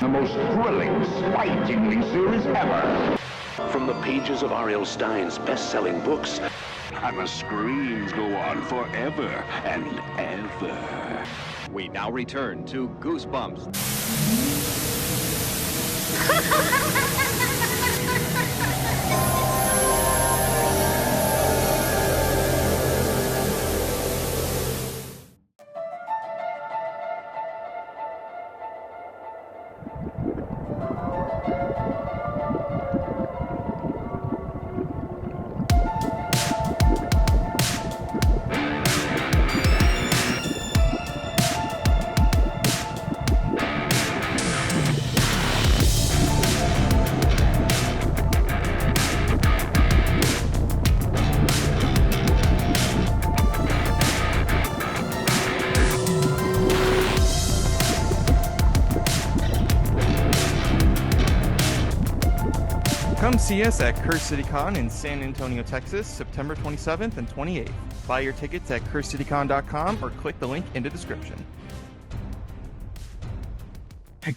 The most thrilling, spine-tingling series ever. From the pages of R.L. Stine's best-selling books, And the screams go on forever and ever. We now return to Goosebumps. Come see us at Citycon in San Antonio, Texas, September 27th and 28th. Buy your tickets at citycon.com or click the link in the description.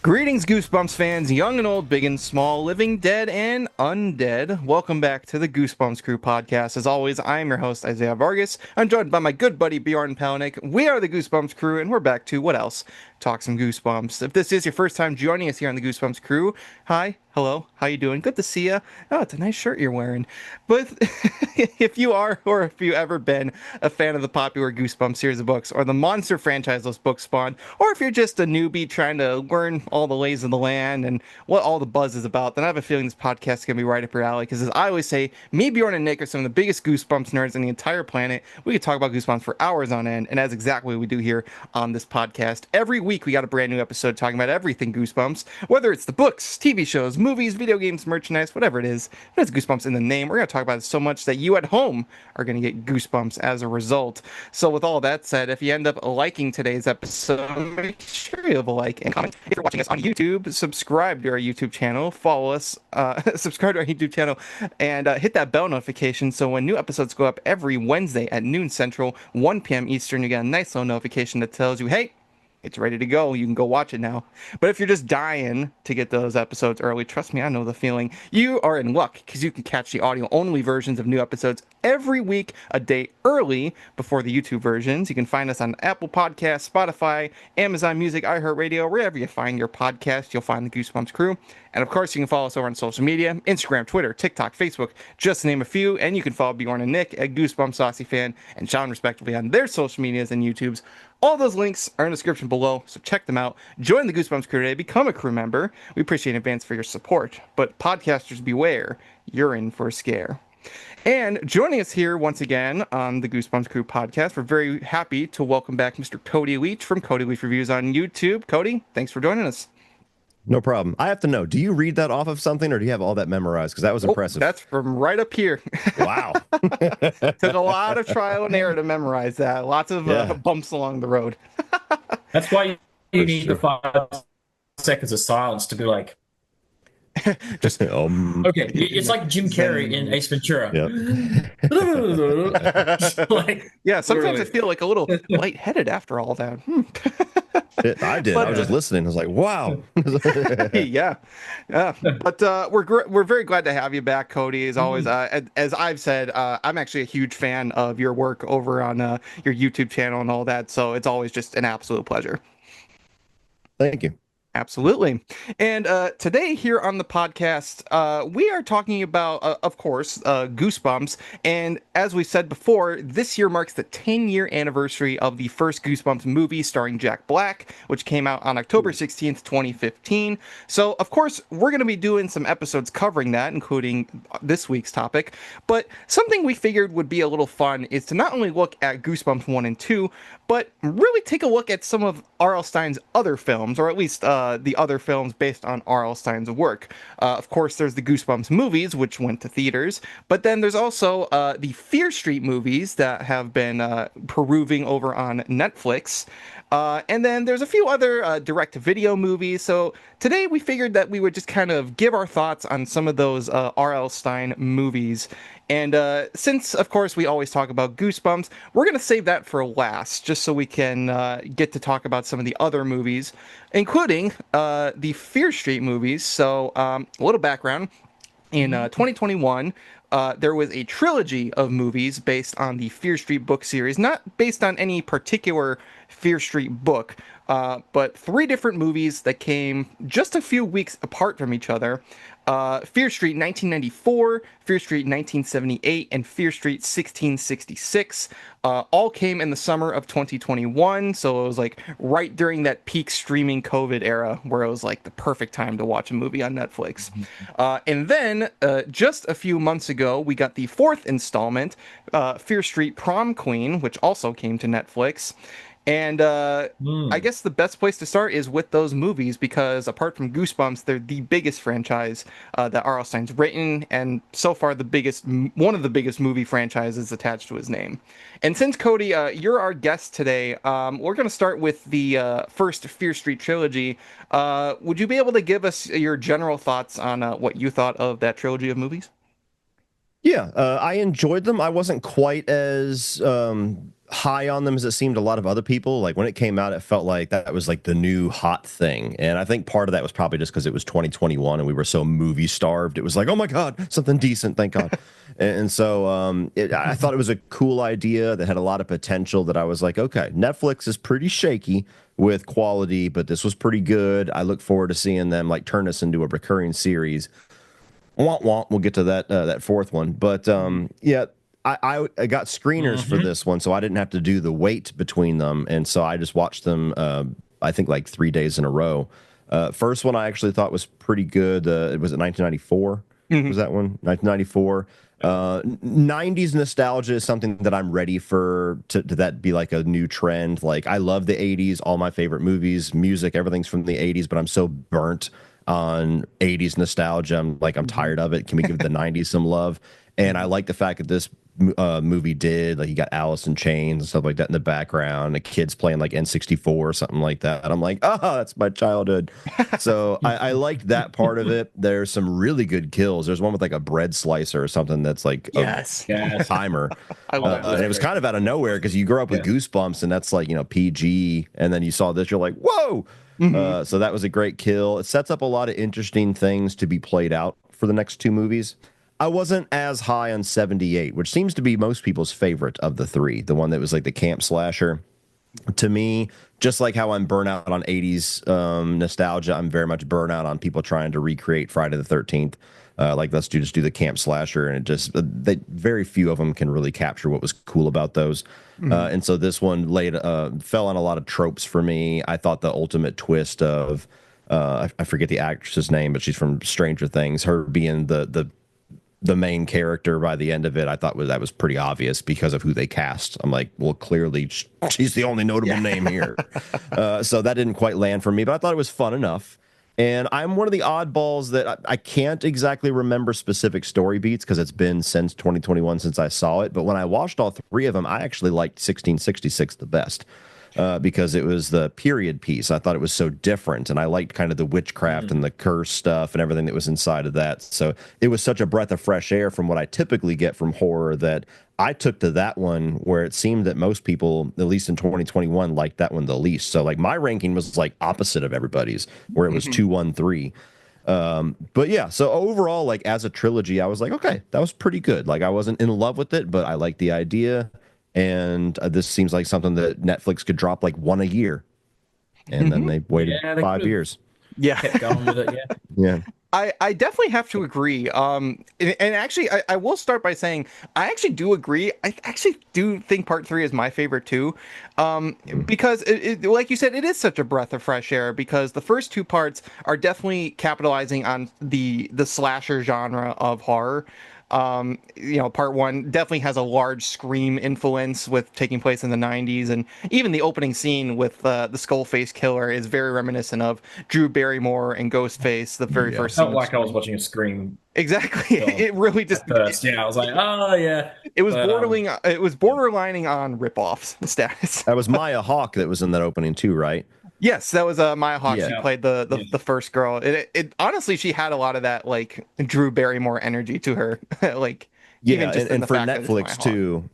Greetings, Goosebumps fans, young and old, big and small, living, dead, and undead. Welcome back to the Goosebumps Crew Podcast. As always, I am your host, Isaiah Vargas. I'm joined by my good buddy, Bjorn Palanick. We are the Goosebumps Crew, and we're back to, what else? Talk some Goosebumps. If this is your first time joining us here on the Goosebumps Crew, hi, hello, how you doing? Good to see you. Oh, it's a nice shirt you're wearing. But if you are, or if you've ever been a fan of the popular Goosebumps series of books, or the monster franchise those books spawned, or if you're just a newbie trying to learn all the lays of the land and what all the buzz is about, then I have a feeling this podcast is going to be right up your alley. Because as I always say, me, Bjorn, and Nick are some of the biggest Goosebumps nerds on the entire planet. We could talk about Goosebumps for hours on end, and that's exactly what we do here on this podcast. Every week we got a brand new episode talking about everything Goosebumps, whether it's the books, TV shows, movies, video games, merchandise, whatever it is. It has Goosebumps in the name. We're going to talk about it so much that you at home are going to get Goosebumps as a result. So with all that said, if you end up liking today's episode, make sure you leave a like and comment. If you're watching us on YouTube, subscribe to our YouTube channel, follow us, subscribe to our YouTube channel, and hit that bell notification so when new episodes go up every Wednesday at noon Central, 1 p.m. Eastern, you get a nice little notification that tells you, hey, it's ready to go. You can go watch it now. But if you're just dying to get those episodes early, trust me, I know the feeling. You are in luck because you can catch the audio-only versions of new episodes every week, a day early before the YouTube versions. You can find us on Apple Podcasts, Spotify, Amazon Music, iHeartRadio, wherever you find your podcast, you'll find the Goosebumps Crew. And of course, you can follow us over on social media, Instagram, Twitter, TikTok, Facebook, just to name a few. And you can follow Bjorn and Nick at Goosebumps Saucy Fan and Sean, respectively, on their social medias and YouTubes. All those links are in the description below, so check them out. Join the Goosebumps Crew today, become a crew member. We appreciate in advance for your support. But podcasters beware, you're in for a scare. And joining us here once again on the Goosebumps Crew Podcast, we're very happy to welcome back Mr. Cody Leach from Cody Leach Reviews on YouTube. Cody, thanks for joining us. No problem. I have to know, do you read that off of something or do you have all that memorized? Because that was impressive. That's from right up here. Wow. Took a lot of trial and error to memorize that. Lots of bumps along the road. That's why you need the 5 seconds of silence to be like, just okay. It's like Jim Carrey in Ace Ventura. Like, yeah, sometimes I feel like a little lightheaded after all that. I did. I was just listening. I was like, wow. yeah. But we're very glad to have you back, Cody. As always, as I've said, I'm actually a huge fan of your work over on your YouTube channel and all that. So it's always just an absolute pleasure. Thank you. Absolutely. And today here on the podcast, we are talking about, of course, Goosebumps. And as we said before, this year marks the 10-year anniversary of the first Goosebumps movie starring Jack Black, which came out on October 16th, 2015. So, of course, we're going to be doing some episodes covering that, including this week's topic. But something we figured would be a little fun is to not only look at Goosebumps 1 and 2, but really take a look at some of R.L. Stine's other films, or at least the other films based on R.L. Stine's work. Of course, there's the Goosebumps movies, which went to theaters, but then there's also the Fear Street movies that have been perusing over on Netflix. And then there's a few other direct-to-video movies. So today we figured that we would just kind of give our thoughts on some of those R.L. Stine movies. And since, of course, we always talk about Goosebumps, we're going to save that for last, just so we can get to talk about some of the other movies, including the Fear Street movies. So, a little background. In 2021, there was a trilogy of movies based on the Fear Street book series, not based on any particular Fear Street book, but 3 different movies that came just a few weeks apart from each other. Fear Street 1994, Fear Street 1978, and Fear Street 1666 all came in the summer of 2021. So it was like right during that peak streaming COVID era where it was like the perfect time to watch a movie on Netflix. And then just a few months ago, we got the 4th installment, Fear Street Prom Queen, which also came to Netflix. And I guess the best place to start is with those movies because apart from Goosebumps, they're the biggest franchise that R.L. Stine's written, and so far one of the biggest movie franchises attached to his name. And since Cody, you're our guest today, we're going to start with the first Fear Street trilogy. Would you be able to give us your general thoughts on what you thought of that trilogy of movies? Yeah, I enjoyed them. I wasn't quite as high on them as it seemed a lot of other people. Like when it came out, it felt like that was like the new hot thing. And I think part of that was probably just because it was 2021 and we were so movie starved. It was like, oh my God, something decent, thank God. and so I thought it was a cool idea that had a lot of potential that I was like, okay, Netflix is pretty shaky with quality, but this was pretty good. I look forward to seeing them like turn this into a recurring series. Womp womp. We'll get to that 4th one. But yeah, I got screeners for this one, so I didn't have to do the wait between them. And so I just watched them, I think, like 3 days in a row. First one I actually thought was pretty good. It was 1994. Was that one? 1994. 90s nostalgia is something that I'm ready for to that be like a new trend. Like I love the 80s, all my favorite movies, music, everything's from the 80s, but I'm so burnt on 80s nostalgia. I'm tired of it. Can we give the 90s some love? And I like the fact that this movie did, like, you got Alice in Chains and stuff like that in the background, the kids playing like N64 or something like that. I'm like, oh, that's my childhood. So I liked that part of it. There's some really good kills. There's one with like a bread slicer or something that's like a timer. I love and it was kind of out of nowhere because you grew up with Goosebumps and that's like, PG. And then you saw this, you're like, whoa. So that was a great kill. It sets up a lot of interesting things to be played out for the next 2 movies. I wasn't as high on 78, which seems to be most people's favorite of the 3, the one that was like the camp slasher. To me, just like how I'm burnt out on 80s nostalgia, I'm very much burnt out on people trying to recreate Friday the 13th. Like, let's just do the camp slasher, and it just very few of them can really capture what was cool about those. And so this one fell on a lot of tropes for me. I thought the ultimate twist of I forget the actress's name, but she's from Stranger Things. Her being the main character by the end of it, I thought that was pretty obvious because of who they cast. I'm like, well, clearly she's the only notable name here. So that didn't quite land for me, but I thought it was fun enough. And I'm one of the oddballs that I can't exactly remember specific story beats because it's been since 2021 since I saw it. But when I watched all 3 of them, I actually liked 1666 the best. Because it was the period piece. I thought it was so different, and I liked kind of the witchcraft and the curse stuff and everything that was inside of that. So it was such a breath of fresh air from what I typically get from horror that I took to that one where it seemed that most people, at least in 2021, liked that one the least. So like my ranking was like opposite of everybody's, where it was 2, 1, 3. But yeah, so overall, like as a trilogy, I was like, okay, that was pretty good. Like I wasn't in love with it, but I liked the idea. And this seems like something that Netflix could drop like one a year. And then they waited 5 years. Yeah. Kept going with it, Yeah. I definitely have to agree. And actually, I will start by saying I actually do agree. I actually do think part 3 is my favorite too, because like you said, it is such a breath of fresh air. Because the first 2 parts are definitely capitalizing on the slasher genre of horror. Part 1 definitely has a large Scream influence with taking place in the 90s, and even the opening scene with the Skullface killer is very reminiscent of Drew Barrymore and Ghostface. The very first scene. Felt like I was watching a Scream. Exactly. It really just. First, I was like, oh yeah. It was borderlining on rip-offs status. That was Maya Hawke that was in that opening too, right? Yes, that was Maya Hawke. She played the first girl. It honestly, she had a lot of that like Drew Barrymore energy to her. Like Yeah, just and the for fact that it's Netflix Maya Hawke. too.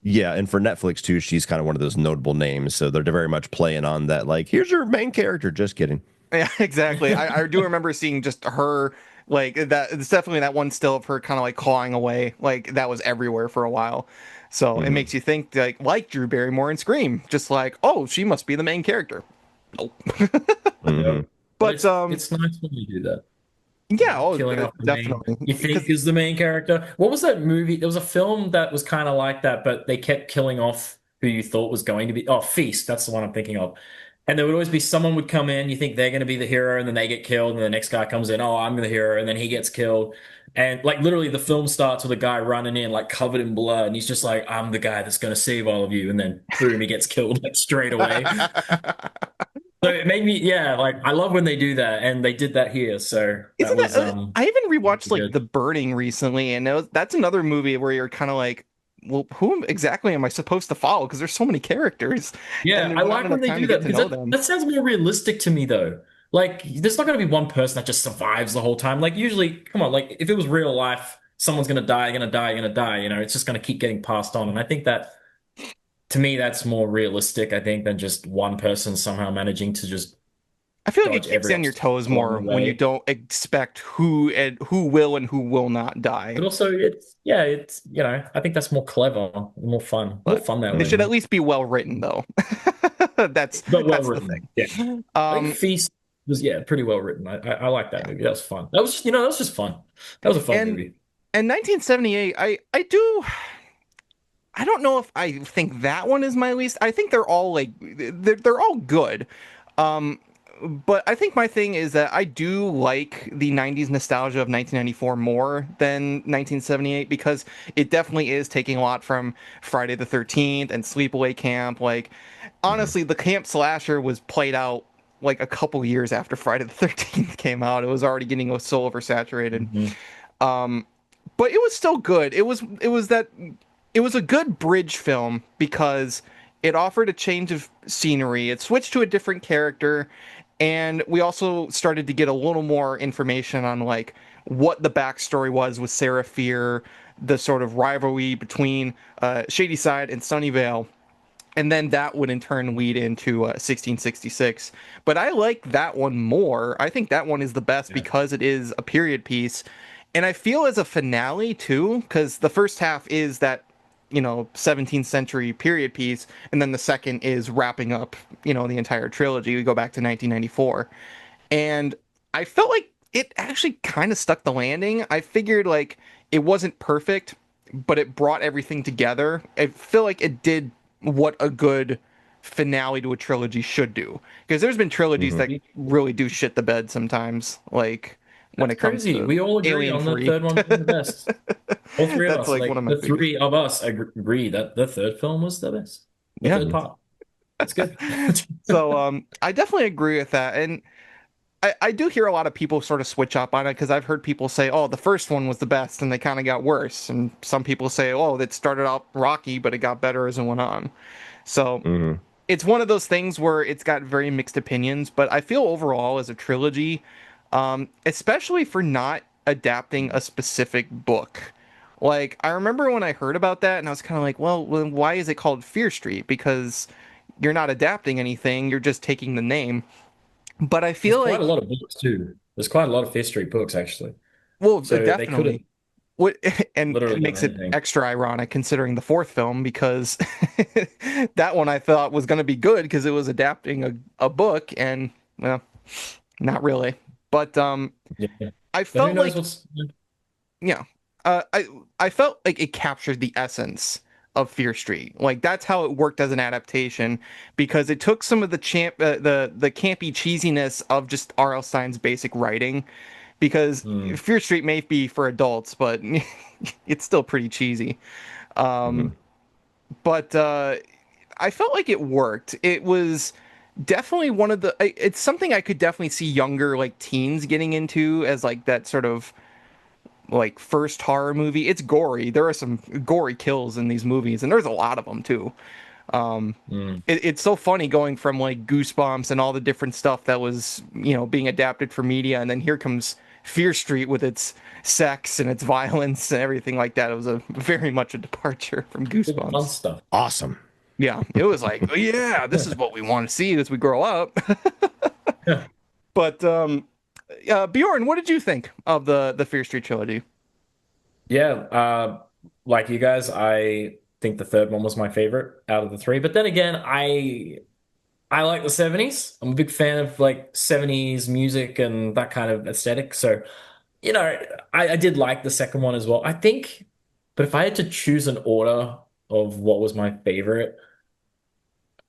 Yeah, and for Netflix too, she's kind of one of those notable names. So they're very much playing on that. Like, here's your main character. Just kidding. Yeah, exactly. I do remember seeing just her like that. It's definitely that one still of her kind of like clawing away. Like that was everywhere for a while. So it makes you think like Drew Barrymore in Scream, just like, oh, she must be the main character. Nope. Mhm. But it's nice when you do that. yeah, oh, Killing off the main, definitely. you think 'Cause- is the main character. What was that movie? There was a film that was kind of like that, but they kept killing off who you thought was going to be. Oh, Feast. That's the one I'm thinking of. And there would always be someone would come in, you think they're going to be the hero, and then they get killed, and the next guy comes in, oh, I'm the hero, and then he gets killed. And like literally the film starts with a guy running in like covered in blood, and he's just like, I'm the guy that's going to save all of you, and then boom, he gets killed like straight away. So it made me, yeah, like I love when they do that, and they did that here. So that Isn't was that, I even rewatched like good. The Burning recently, and that's another movie where you're kind of like, well, who exactly am I supposed to follow? Because there's so many characters, Yeah, and I there's not like when enough they time do to that get to because know them. that sounds more realistic to me, though. Like, there's not going to be one person that just survives the whole time. Like, usually, come on, like if it was real life, someone's going to die, going to die, going to die. You know, it's just going to keep getting passed on. And I think that, to me, that's more realistic. I think than just one person somehow managing to just I feel like it dodge keeps every you on your obstacle toes along more the when you way. don't expect who will and who will not die. But also, it's I think that's more clever, more But fun that they way. should at least be well written, though. that's But well that's the written. Yeah. thing. I think Feast was pretty well written. I like that Yeah. movie. That was fun. That was just that was just fun. That was a fun And movie. and 1978, I don't know if I think that one is my least. I think they're all like they're all good. Um, but I think my thing is that I do like the 90s nostalgia of 1994 more than 1978 because it definitely is taking a lot from Friday the 13th and Sleepaway Camp. Like, honestly, the camp slasher was played out like a couple years after Friday the 13th came out. It was already getting so oversaturated. Mhm. But it was still good. It was a good bridge film because it offered a change of scenery. It switched to a different character, and we also started to get a little more information on like what the backstory was with Sarah Fear, the sort of rivalry between Shadyside and Sunnyvale. And then that would in turn lead into 1666. But I like that one more. I think that one is the best because it is a period piece. And I feel as a finale too, because the first half is that 17th century period piece, and then the second is wrapping up the entire trilogy. We go back to 1994, and I felt like it actually kind of stuck the landing. I figured like it wasn't perfect, but it brought everything together. I feel like it did what a good finale to a trilogy should do, because there's been trilogies that really do shit the bed sometimes, like when That's it comes crazy. to We all agree Alien on the 3. third one being the best. All three of That's us, like like one of my the three of us, agree that the third film was the best. The Yeah. third part. That's good. So I definitely agree with that. And I do hear a lot of people sort of switch up on it because I've heard people say, oh, the first one was the best and they kind of got worse. And some people say, oh, that started out rocky, but it got better as it went on. So it's one of those things where it's got very mixed opinions, but I feel overall as a trilogy, especially for not adapting a specific book. Like, I remember when I heard about that and I was kind of like, well, why is it called Fear Street? Because you're not adapting anything, you're just taking the name. But I There's feel quite like, a lot of books too. There's quite a lot of Fear Street books actually. well, So they could have definitely. What and it literally done makes it anything. extra ironic considering the fourth film because that one I thought was going to be good because it was adapting a book and well, not really. But Yeah. I But who felt knows like what's yeah, I felt like it captured the essence of Fear Street. Like that's how it worked as an adaptation because it took some of the campy cheesiness of just R.L. Stine's basic writing. Because Fear Street may be for adults, but it's still pretty cheesy. But I felt like it worked. It was definitely one of the. It's something I could definitely see younger like teens getting into as like that sort of like first horror movie. It's gory. There are some gory kills in these movies, and there's a lot of them too. It's so funny going from like Goosebumps and all the different stuff that was being adapted for media, and then here comes Fear Street with its sex and its violence and everything like that. It was a very much a departure from Fun Goosebumps. stuff. Awesome. Yeah, it was like, oh, yeah, this is what we want to see as we grow up. Yeah. But Bjorn, what did you think of the Fear Street trilogy? Yeah, like you guys, I think the third one was my favorite out of the three. But then again, I like the 70s. I'm a big fan of like 70s music and that kind of aesthetic. So, I did like the second one as well. I think, but if I had to choose an order of what was my favorite,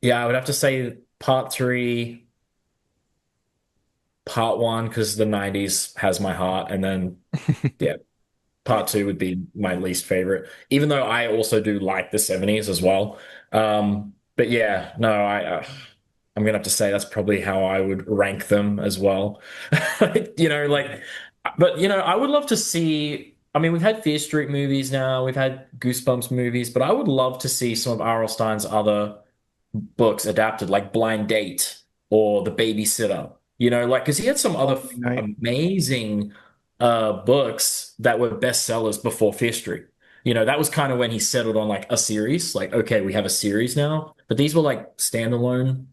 yeah, I would have to say part three, part one, because the 90s has my heart. And then, yeah, part two would be my least favorite, even though I also do like the 70s as well. But yeah, no, I'm gonna have to say that's probably how I would rank them as well. But I would love to see. I mean, we've had Fear Street movies now, we've had Goosebumps movies, but I would love to see some of R.L. Stine's other books adapted, like Blind Date or The Babysitter. Because he had some other Right. amazing books that were bestsellers before Fear Street. That was kind of when he settled on like a series. Like, okay, we have a series now, but these were like standalone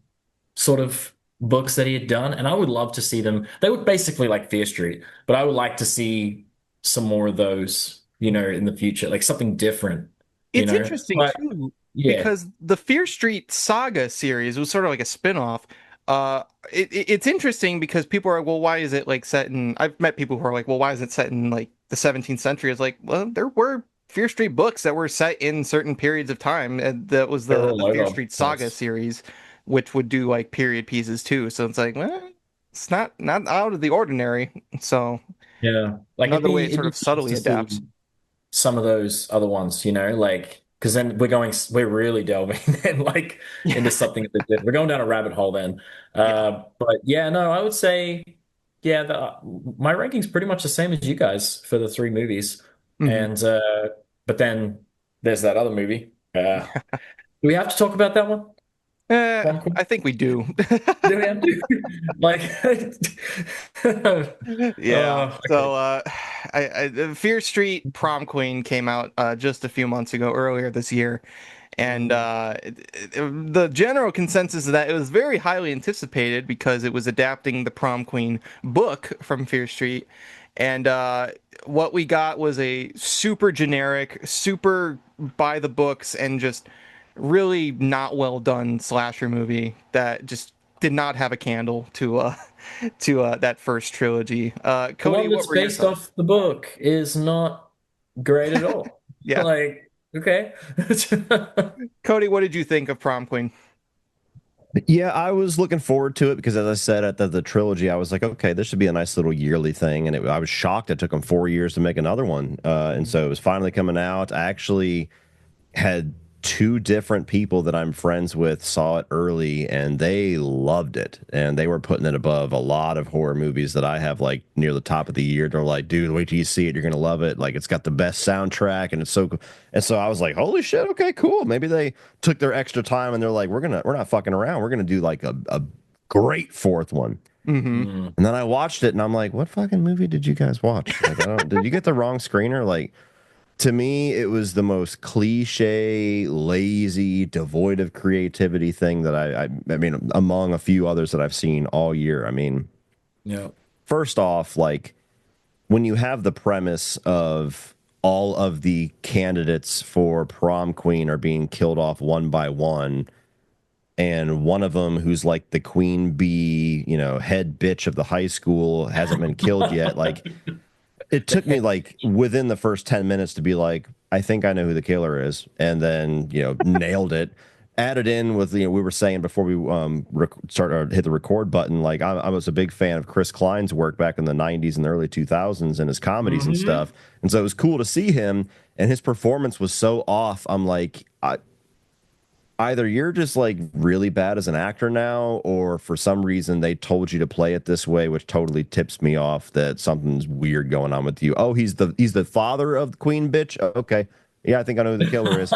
sort of books that he had done, and I would love to see them. They were basically like Fear Street, but I would like to see some more of those, in the future, like something different, It's interesting But too, yeah, because the Fear Street Saga series was sort of like a spin-off. It's interesting because people are, well, why is it like set in? I've met people who are like, well, why is it set in like the 17th century? It's like, well, there were Fear Street books that were set in certain periods of time, and that was they're the all Fear over Street the Saga place. series, which would do like period pieces too. So it's like, well, it's not out of the ordinary. So Yeah, like it'd another way be it it'd sort be of nice subtly to adapts. see some of those other ones, like because then we're really delving then like into something a bit different. We're going down a rabbit hole then. Yeah. But yeah, no, I would say yeah, my ranking's pretty much the same as you guys for the three movies. Hmm. And but then there's that other movie. Do we have to talk about that one? Prom I think we do. Do we have to? Like, Yeah. okay. So, Fear Street Prom Queen came out just a few months ago, earlier this year, and the general consensus is that it was very highly anticipated because it was adapting the Prom Queen book from Fear Street, and what we got was a super generic, super by the books, and just really not well done slasher movie that just did not have a candle to that first trilogy. The Cody, one what that's were your based thoughts? off the book is not great at all. Yeah, Like, okay. Cody, what did you think of Prom Queen? Yeah, I was looking forward to it because, as I said at the trilogy, I was like, okay, this should be a nice little yearly thing. And I was shocked it took them 4 years to make another one. And so it was finally coming out. I actually had two different people that I'm friends with saw it early and they loved it. And they were putting it above a lot of horror movies that I have like near the top of the year. They're like, dude, wait till you see it. You're going to love it. Like, it's got the best soundtrack and it's so cool. And so I was like, holy shit. Okay, cool. Maybe they took their extra time and they're like, we're not fucking around. We're going to do like a great fourth one. Hmm. Mm. And then I watched it and I'm like, what fucking movie did you guys watch? Like, did you get the wrong screener? Like, to me, it was the most cliche, lazy, devoid of creativity thing that I mean, among a few others that I've seen all year. I mean, Yeah. first off, like when you have the premise of all of the candidates for prom queen are being killed off one by one, and one of them who's like the queen bee, head bitch of the high school hasn't been killed yet, like it took me like within the first 10 minutes to be like, I think I know who the killer is. And then, nailed it. Added in with, we were saying before we hit the record button, like I was a big fan of Chris Klein's work back in the 90s and the early 2000s and his comedies and stuff. And so it was cool to see him. And his performance was so off. I'm like, either you're just like really bad as an actor now, or for some reason they told you to play it this way, which totally tips me off that something's weird going on with you. Oh, he's the father of the queen bitch. Okay, Yeah, I think I know who the killer is.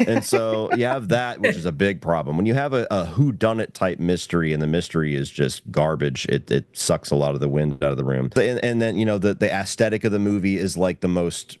And so you have that, which is a big problem. When you have a whodunit type mystery and the mystery is just garbage, it sucks a lot of the wind out of the room. And then, you know, the aesthetic of the movie is like the most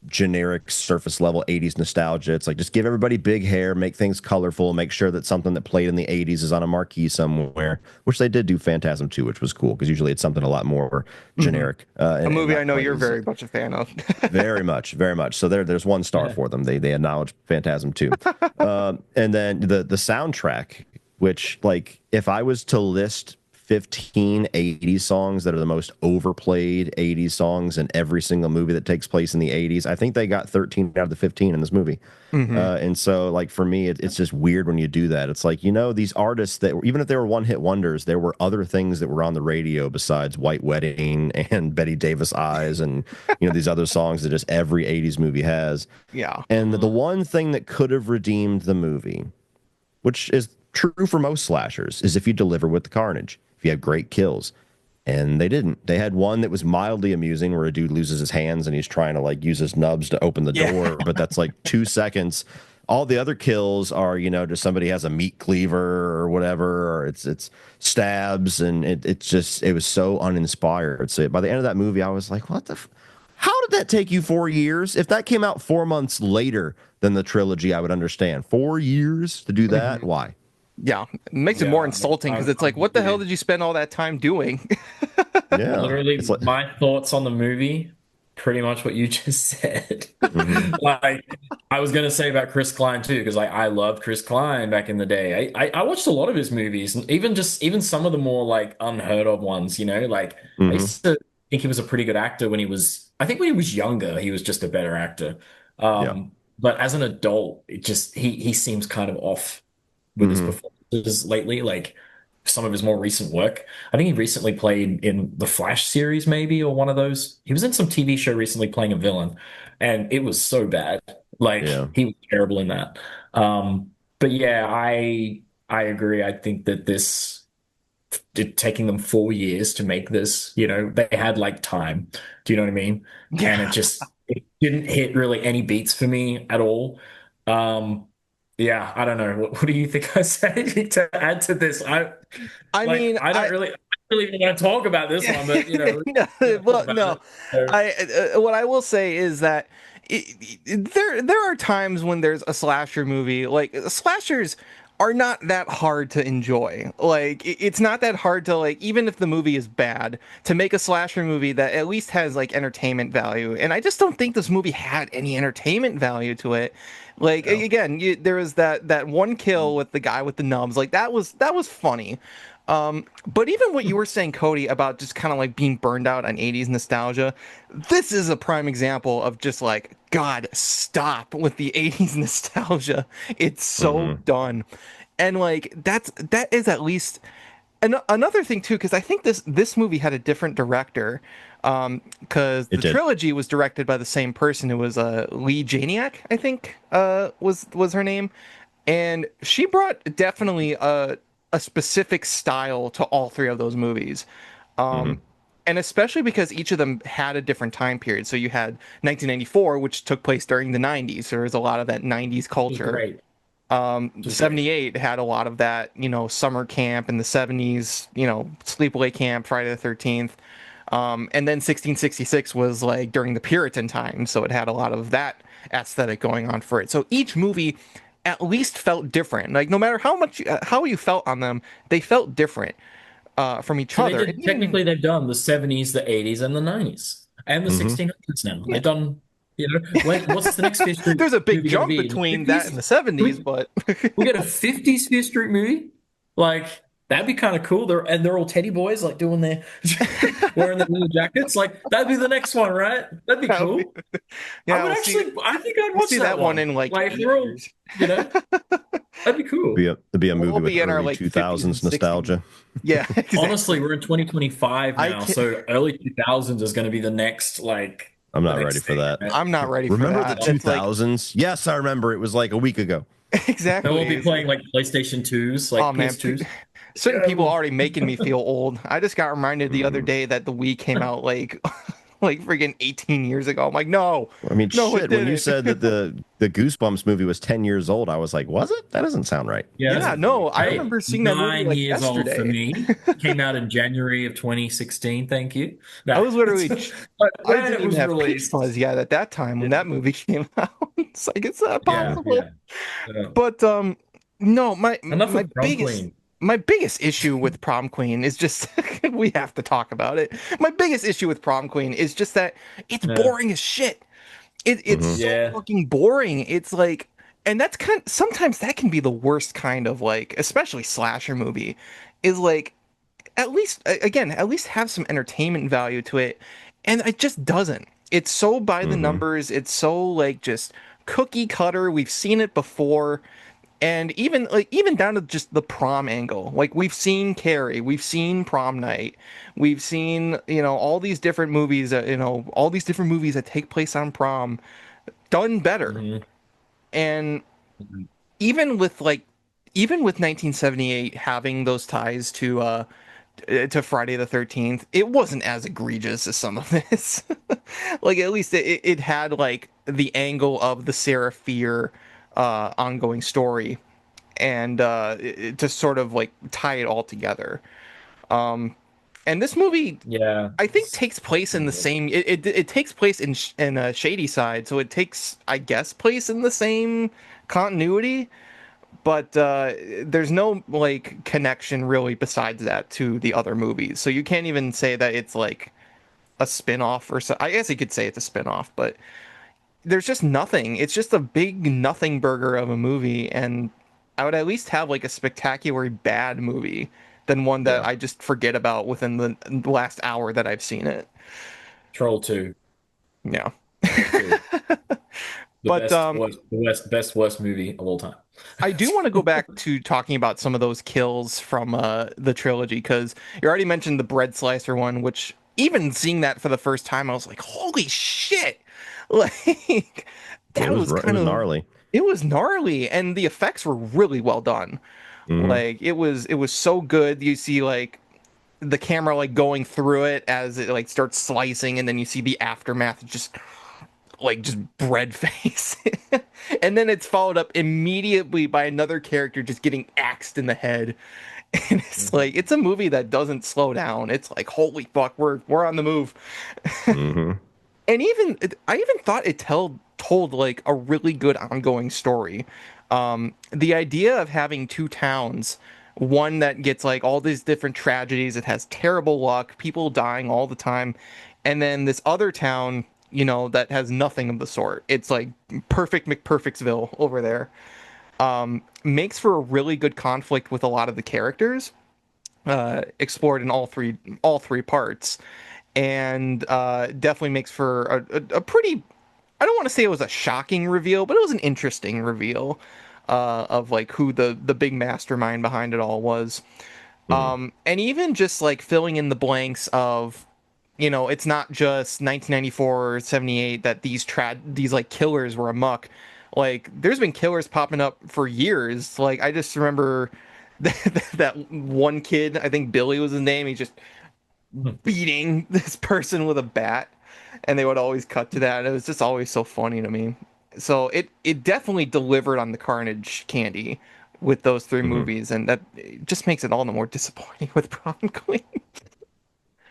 generic surface level 80s nostalgia. It's like, just give everybody big hair, make things colorful, make sure that something that played in the 80s is on a marquee somewhere, which they did do Phantasm 2, which was cool because usually it's something a lot more generic. A movie I know you're very much a fan of. Very much. So there's 1 star for them. They acknowledge Phantasm 2. And then the soundtrack, which, like, if I was to list 15 80s songs that are the most overplayed 80s songs in every single movie that takes place in the 80s, I think they got 13 out of the 15 in this movie. And so, like, for me, it's just weird when you do that. It's like, you know, these artists that, even if they were one-hit wonders, there were other things that were on the radio besides White Wedding and Betty Davis Eyes and, you know, these other songs that just every 80s movie has. Yeah. And the one thing that could have redeemed the movie, which is true for most slashers, is if you deliver with the carnage. If you have great kills. And they didn't. They had one that was mildly amusing where a dude loses his hands and he's trying to, like, use his nubs to open the door, but that's like 2 seconds. All the other kills are, you know, just somebody has a meat cleaver or whatever, or it's stabs, and it was so uninspired. So by the end of that movie, I was like, what the how did that take you 4 years? If that came out 4 months later than the trilogy, I would understand. 4 years to do that? Why? Yeah, it makes it more insulting because it's like, what the hell did you spend all that time doing? Yeah, literally, like, my thoughts on the movie, pretty much what you just said. Like, I was gonna say about Chris Klein too, because I loved Chris Klein back in the day. I watched a lot of his movies, and even some of the more, like, unheard of ones. You know, like, I used to think he was a pretty good actor when he was. I think when he was younger, he was just a better actor. But as an adult, it just he seems kind of off with his performances lately, like some of his more recent work. I think he recently played in the Flash series, maybe, or one of those. He was in some TV show recently playing a villain, and it was so bad. Like, he was terrible in that. But yeah, I agree. I think that taking them 4 years to make this, you know, they had, like, time. Do you know what I mean? And it didn't hit really any beats for me at all. Yeah, I don't know. What do you think I said to add to this? I mean, I don't really even want to talk about this one, but, you know. What I will say is that there are times when there's a slasher movie, like, slashers are not that hard to enjoy. Like, it's not that hard to, like, even if the movie is bad, to make a slasher movie that at least has, like, entertainment value. And I just don't think this movie had any entertainment value to it. Like, again, there was that one kill with the guy with the nubs. Like, that was funny. But even what you were saying, Cody, about just kind of, like, being burned out on 80s nostalgia, this is a prime example of just, like, God, stop with the 80s nostalgia. It's so done. And, like, that is at least another thing too, because I think this movie had a different director, because the trilogy was directed by the same person who was Lee Janiak, I think, was her name, and she brought definitely a specific style to all 3 of those movies. And especially because each of them had a different time period. So you had 1994, which took place during the 90s. So there was a lot of that 90s culture. Great. 78 had a lot of that, you know, summer camp in the 70s, you know, sleepaway camp, Friday the 13th. And then 1666 was, like, during the Puritan time. So it had a lot of that aesthetic going on for it. So each movie at least felt different. Like, no matter how you felt on them, they felt different from each other. Technically, they've done the 70s, the 80s, and the 90s, and the 1600s now. They've done, you know, what's the next Fear Street? There's a big jump between that and the 70s, but we get a 50s Fear Street movie. Like, that'd be kind of cool. They're all teddy boys, like, doing their wearing their little jackets. Like, that'd be the next one, right? That'd be cool. Yeah, I think I'd watch that one in, like, they're all, you know, that'd be cool. It'd be a movie with early, like, 2000s nostalgia. Yeah, exactly. Honestly, we're in 2025 now, so early 2000s is going to be the next, like. I'm not ready for that. I'm not ready for that. Remember the 2000s? Yes, I remember. It was like a week ago. Exactly. And we'll be playing, like, PlayStation 2s, like, PS2s. Certain people are already making me feel old. I just got reminded the other day that the Wii came out, like like freaking 18 years ago. I'm like, no, I mean, no, it shit. When you didn't. said that the Goosebumps movie was 10 years old, I was like, was it? That doesn't sound right. Yeah, Yeah, no, I hey, remember seeing that movie 9 like years old for yesterday. me. Came out in January of 2016. Thank you. I Nah, was literally, but I when didn't it even was have released, pizzas yet at that time when that movie came out. It's like, it's not yeah, yeah. possible. Uh, But no, enough of Prom Queen. my biggest issue with Prom Queen is just we have to talk about it. My biggest issue with Prom Queen is just that it's Yeah, boring as shit. It's Hmm. so yeah, fucking boring. It's like, and that's sometimes that can be the worst kind of like, especially slasher movie, is like at least again at least have some entertainment value to it, and it just doesn't. It's so by the Hmm. numbers. It's so like just cookie cutter. We've seen it before. And even down to just the prom angle, like we've seen Carrie, we've seen Prom Night, we've seen all these different movies that all these different movies that take place on prom done better. hmm And even with like even with 1978 having those ties to Friday the 13th, it wasn't as egregious as some of this. Like at least it had like the angle of the Sarah Fear ongoing story and to sort of like tie it all together. And this movie, yeah. I think, takes place in the same. It takes place in a Shady Side, so it takes, I guess, place in the same continuity. But there's no like connection really besides that to the other movies, so you can't even say that it's like a spin-off or so. I guess you could say it's a spin-off, but there's just nothing. It's just a big nothing burger of a movie, and I would at least have like a spectacularly bad movie than one that Yeah. I just forget about within the last hour that I've seen it. Troll 2. Yeah. Troll 2. The But best, worst, best, worst movie of all time. I do want to go back to talking about some of those kills from the trilogy because you already mentioned the bread slicer one, which even seeing that for the first time, I was like, holy shit! Like Yeah, that was it kind was of gnarly. it was gnarly, and the effects were really well done. Hmm. Like it was so good. You see like the camera like going through it as it like starts slicing, and then you see the aftermath just bread face. And then it's followed up immediately by another character just getting axed in the head. And it's Mhm. like it's a movie that doesn't slow down. It's like holy fuck, we're on the move. Hmm. And I even thought it told like a really good ongoing story. The idea of having two towns, one that gets like all these different tragedies, it has terrible luck, people dying all the time, and then this other town, that has nothing of the sort. It's like perfect McPerfectsville over there. Makes for a really good conflict with a lot of the characters, explored in all three parts, and definitely makes for a pretty. I don't want to say it was a shocking reveal, but it was an interesting reveal of like who the big mastermind behind it all was. Hmm. And even just like filling in the blanks of, it's not just 1994 or 78 that these like killers were amok. Like there's been killers popping up for years. Like I just remember that one kid, I think Billy was his name. He just beating this person with a bat, and they would always cut to that. And it was just always so funny to me. So it definitely delivered on the carnage candy with those three Hmm. movies, and that it just makes it all the more disappointing with Prom Queen.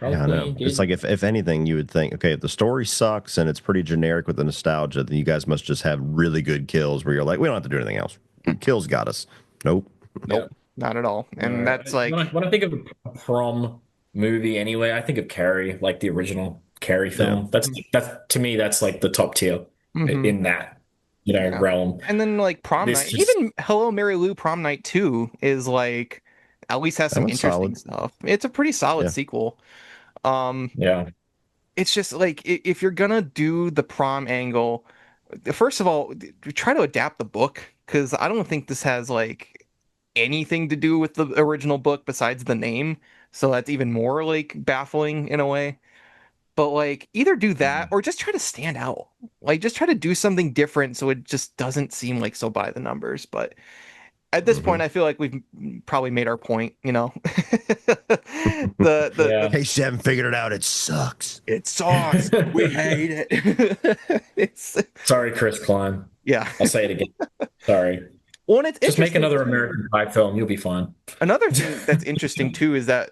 Yeah, Troll I know. Queen, It's dude. like if anything, you would think, okay, if the story sucks and it's pretty generic with the nostalgia, then you guys must just have really good kills where you're like, we don't have to do anything else. Kills got us. Nope. Yeah. Nope, not at all. And No, that's when I like, when I think of a prom movie anyway, I think of Carrie, like the original Carrie Yeah. film. That's to me, that's like the top tier hmm in that, yeah. realm. And then like Prom This Night, just even Hello Mary Lou Prom Night 2 is like at least has That some one's interesting solid. stuff. It's a pretty solid Yeah. sequel. Um, yeah. it's just like if you're gonna do the prom angle, first of all, try to adapt the book because I don't think this has like anything to do with the original book besides the name. So that's even more like baffling in a way. But like either do that Mm. or just try to stand out. Like just try to do something different so it just doesn't seem like so by the numbers. But at this point, I feel like we've probably made our point. You know, the In case you haven't figured it out, it sucks. it sucks. We hate it. It's Sorry, Chris Klein. yeah. I'll say it again. Sorry. Well, and it's Just make interesting, another too. American Pie film. You'll be fine. Another thing that's interesting too is that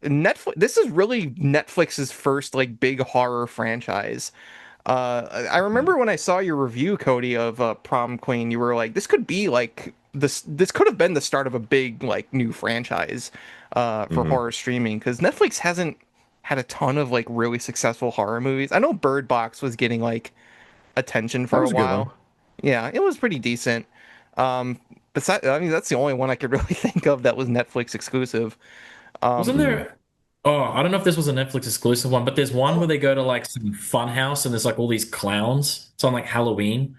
Netflix. This is really Netflix's first like big horror franchise. I remember when I saw your review, Cody, of Prom Queen, you were like, "This could be like this. This could have been the start of a big like new franchise for horror streaming." Because Netflix hasn't had a ton of like really successful horror movies. I know Bird Box was getting like attention for a was a good while. one. Yeah, it was pretty decent. Besides, I mean, that's the only one I could really think of that was Netflix exclusive. Wasn't there? Oh, I don't know if this was a Netflix exclusive one, but there's one where they go to like some fun house and there's like all these clowns. It's on like Halloween.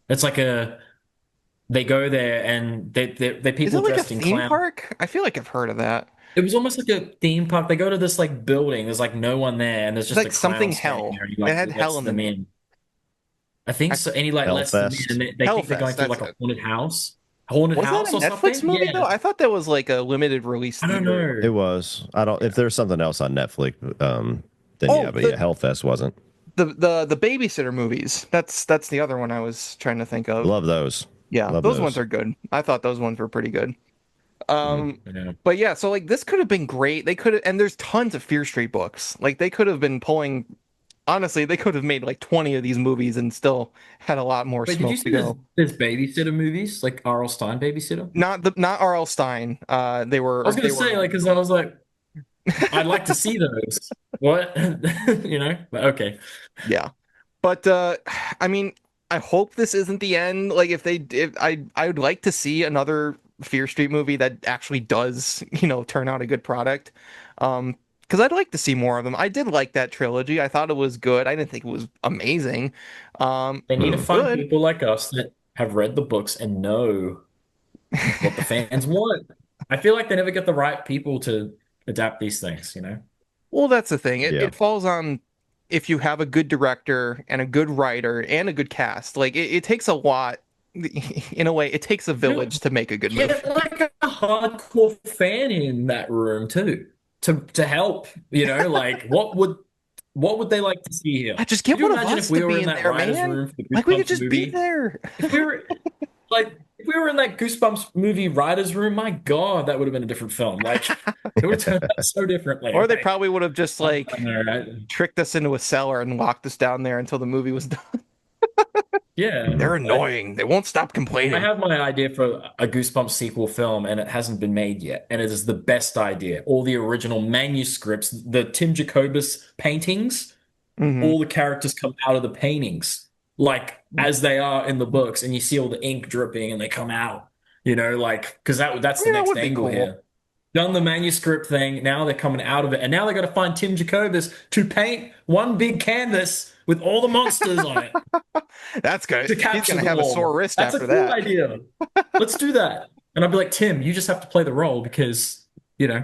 It's like they go there and they're Is it people like a dressed in theme clown. park? I feel like I've heard of that. It was almost like a theme park. They go to this like building. There's like no one there, and there's It's just like a clown something standing hell. there, and he, It like, had lets hell in the them name. in. I think so. And he like lets them in, Hellfest. and they think they're going Hellfest, through like that's a it. haunted house. Haunted Was house that a or Netflix something? movie Yeah. though? I thought that was like a limited release I don't theater. know. It was. I don't. If there's something else on Netflix, then Oh, yeah. But the- yeah, Hellfest wasn't. The babysitter movies. That's the other one I was trying to think of. Love those. Yeah, Love those those. ones are good. I thought those ones were pretty good. Yeah. But yeah, so like this could have been great. They could have, and there's tons of Fear Street books. Like they could have been pulling. Honestly, they could have made like 20 of these movies and still had a lot more Wait, did smoke you to see go. there's babysitter movies like R.L. Stein babysitter? Not R.L. Stein. They were. I was gonna they say were, like because I was like, I'd like to see those. What? You know? But okay. Yeah. But I mean, I hope this isn't the end. Like if I would like to see another Fear Street movie that actually does, turn out a good product. Because I'd like to see more of them. I did like that trilogy. I thought it was good. I didn't think it was amazing. They need to find Good. people like us that have read the books and know what the fans want. I feel like they never get the right people to adapt these things, you know? Well, that's the thing. Yeah. It falls on if you have a good director and a good writer and a good cast. Like it takes a lot. In a way, it takes a village to make a good movie. Get like a hardcore fan in that room too to help, you know? Like what would they like to see here? I just get Could you one of imagine us if we to were be in in that there, writer's man. room for the Like we could Goosebumps just movie? be there. If we were if we were in that Goosebumps movie writers room, my God, that would have been a different film. Like it would have turned out so differently. Or they Like, probably would have just like I know, right? tricked us into a cellar and locked us down there until the movie was done. Yeah. They're annoying. They won't stop I complaining. have my idea for a Goosebumps sequel film, and it hasn't been made yet. And it is the best idea. All the original manuscripts, the Tim Jacobus paintings, Mhm. all the characters come out of the paintings, like as they are in the books, and you see all the ink dripping, and they come out. You know, like because that's the Yeah, that next would be angle cool. here. Done the manuscript thing. Now they're coming out of it, and now they got to find Tim Jacobus to paint one big canvas with all the monsters on it. That's good. To He's capture gonna them have a all. sore wrist That's after a cool that. idea. Let's do that. And I'd be like, Tim, you just have to play the role because, you know.